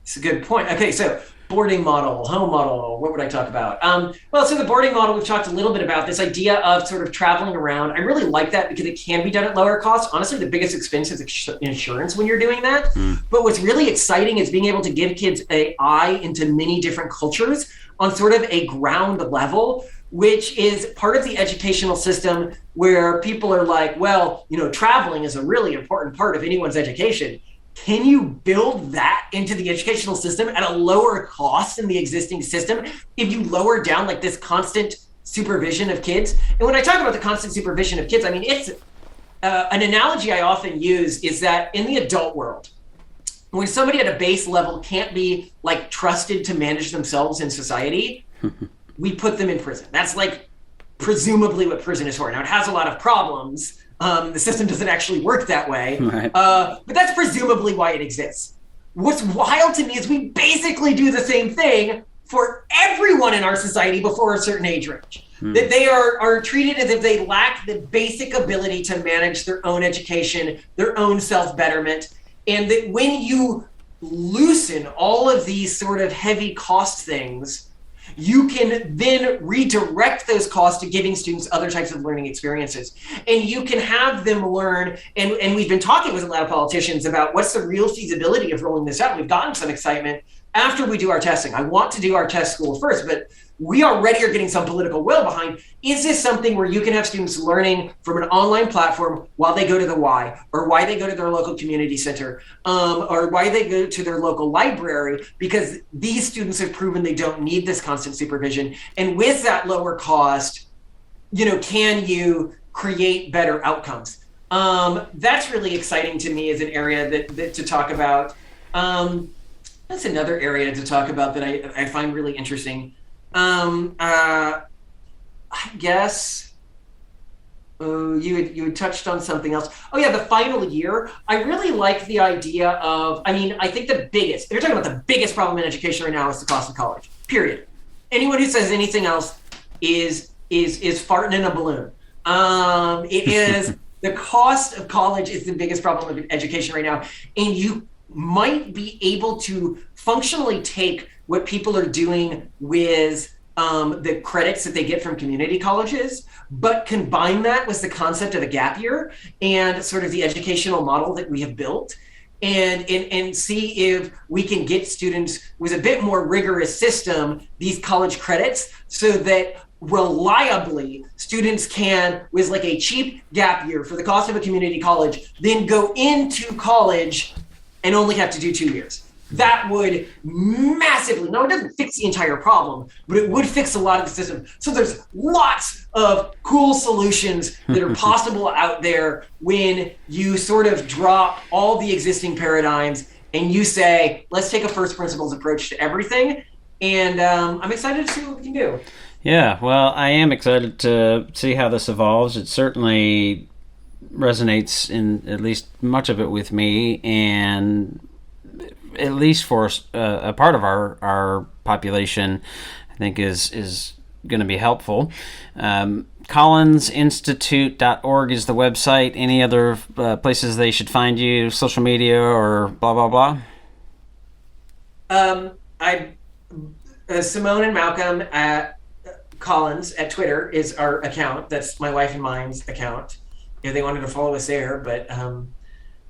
It's a good point. Okay, so boarding model, home model, what would I talk about? So the boarding model, we've talked a little bit about this idea of sort of traveling around. I really like that because it can be done at lower cost. Honestly, the biggest expense is insurance when you're doing that. But what's really exciting is being able to give kids an eye into many different cultures on sort of a ground level, which is part of the educational system where people are like, well, traveling is a really important part of anyone's education. Can you build that into the educational system at a lower cost than the existing system if you lower down like this constant supervision of kids? And when I talk about the constant supervision of kids, I mean, it's an analogy I often use is that in the adult world, when somebody at a base level can't be like trusted to manage themselves in society, we put them in prison. That's like presumably what prison is for. Now, it has a lot of problems. The system doesn't actually work that way, right. But that's presumably why it exists. What's wild to me is we basically do the same thing for everyone in our society before a certain age range. That they are treated as if they lack the basic ability to manage their own education, their own self-betterment, and that when you loosen all of these sort of heavy cost things, you can then redirect those costs to giving students other types of learning experiences. And you can have them learn, and we've been talking with a lot of politicians about what's the real feasibility of rolling this out. We've gotten some excitement after we do our testing. I want to do our test school first, but we already are getting some political will behind, is this something where you can have students learning from an online platform while they go to the Y, or why they go to their local community center, or why they go to their local library, because these students have proven they don't need this constant supervision. And with that lower cost, can you create better outcomes? That's really exciting to me as an area that to talk about. That's another area to talk about that I find really interesting. I guess you had touched on something else. Oh yeah, the final year. I really like the idea of, I think you're talking about the biggest problem in education right now is the cost of college, period. Anyone who says anything else is farting in a balloon. It is, the cost of college is the biggest problem of education right now. And you might be able to functionally take what people are doing with the credits that they get from community colleges, but combine that with the concept of a gap year and sort of the educational model that we have built, and see if we can get students with a bit more rigorous system these college credits, so that reliably students can, with like a cheap gap year for the cost of a community college, then go into college and only have to do 2 years. that would massively, no, it doesn't fix the entire problem, but it would fix a lot of the system. So there's lots of cool solutions that are possible out there when you sort of drop all the existing paradigms and you say, let's take a first principles approach to everything. And I'm excited to see what we can do. Yeah, well, I am excited to see how this evolves. It certainly resonates in at least much of it with me, and at least for a part of our population, I think is going to be helpful. CollinsInstitute.org is the website. Any other places they should find you, social media or blah, blah, blah? Simone and Malcolm at Collins at Twitter is our account. That's my wife and mine's account. If they wanted to follow us there, but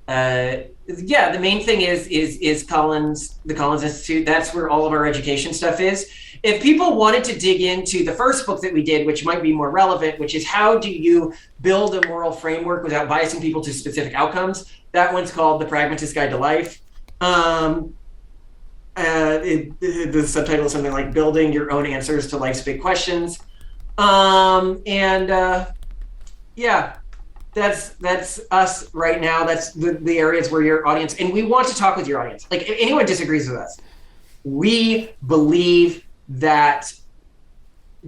yeah, the main thing is Collins, the Collins Institute. That's where all of our education stuff is. If people wanted to dig into the first book that we did, which might be more relevant, which is how do you build a moral framework without biasing people to specific outcomes? That one's called The Pragmatist Guide to Life. The subtitle is something like Building Your Own Answers to Life's Big Questions. Yeah, that's us right now. That's the areas where your audience, and we want to talk with your audience. Like, if anyone disagrees with us, we believe that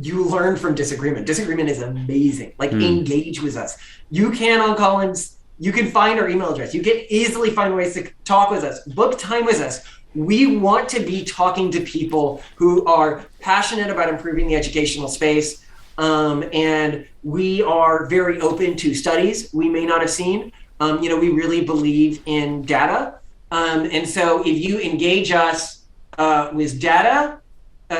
you learn from disagreement. Disagreement is amazing. Like, engage with us. You can on Collins, you can find our email address. You can easily find ways to talk with us, book time with us. We want to be talking to people who are passionate about improving the educational space. And we are very open to studies we may not have seen. We really believe in data. And so if you engage us with data,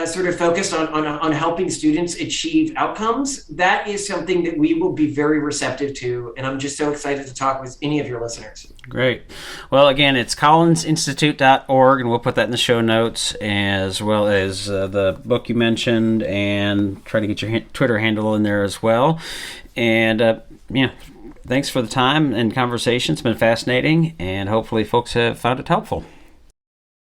sort of focused on helping students achieve outcomes, that is something that we will be very receptive to. And I'm just so excited to talk with any of your listeners. Great. Well, again, it's collinsinstitute.org, and we'll put that in the show notes, as well as the book you mentioned, and try to get your Twitter handle in there as well. And thanks for the time and conversation. It's been fascinating, and hopefully folks have found it helpful.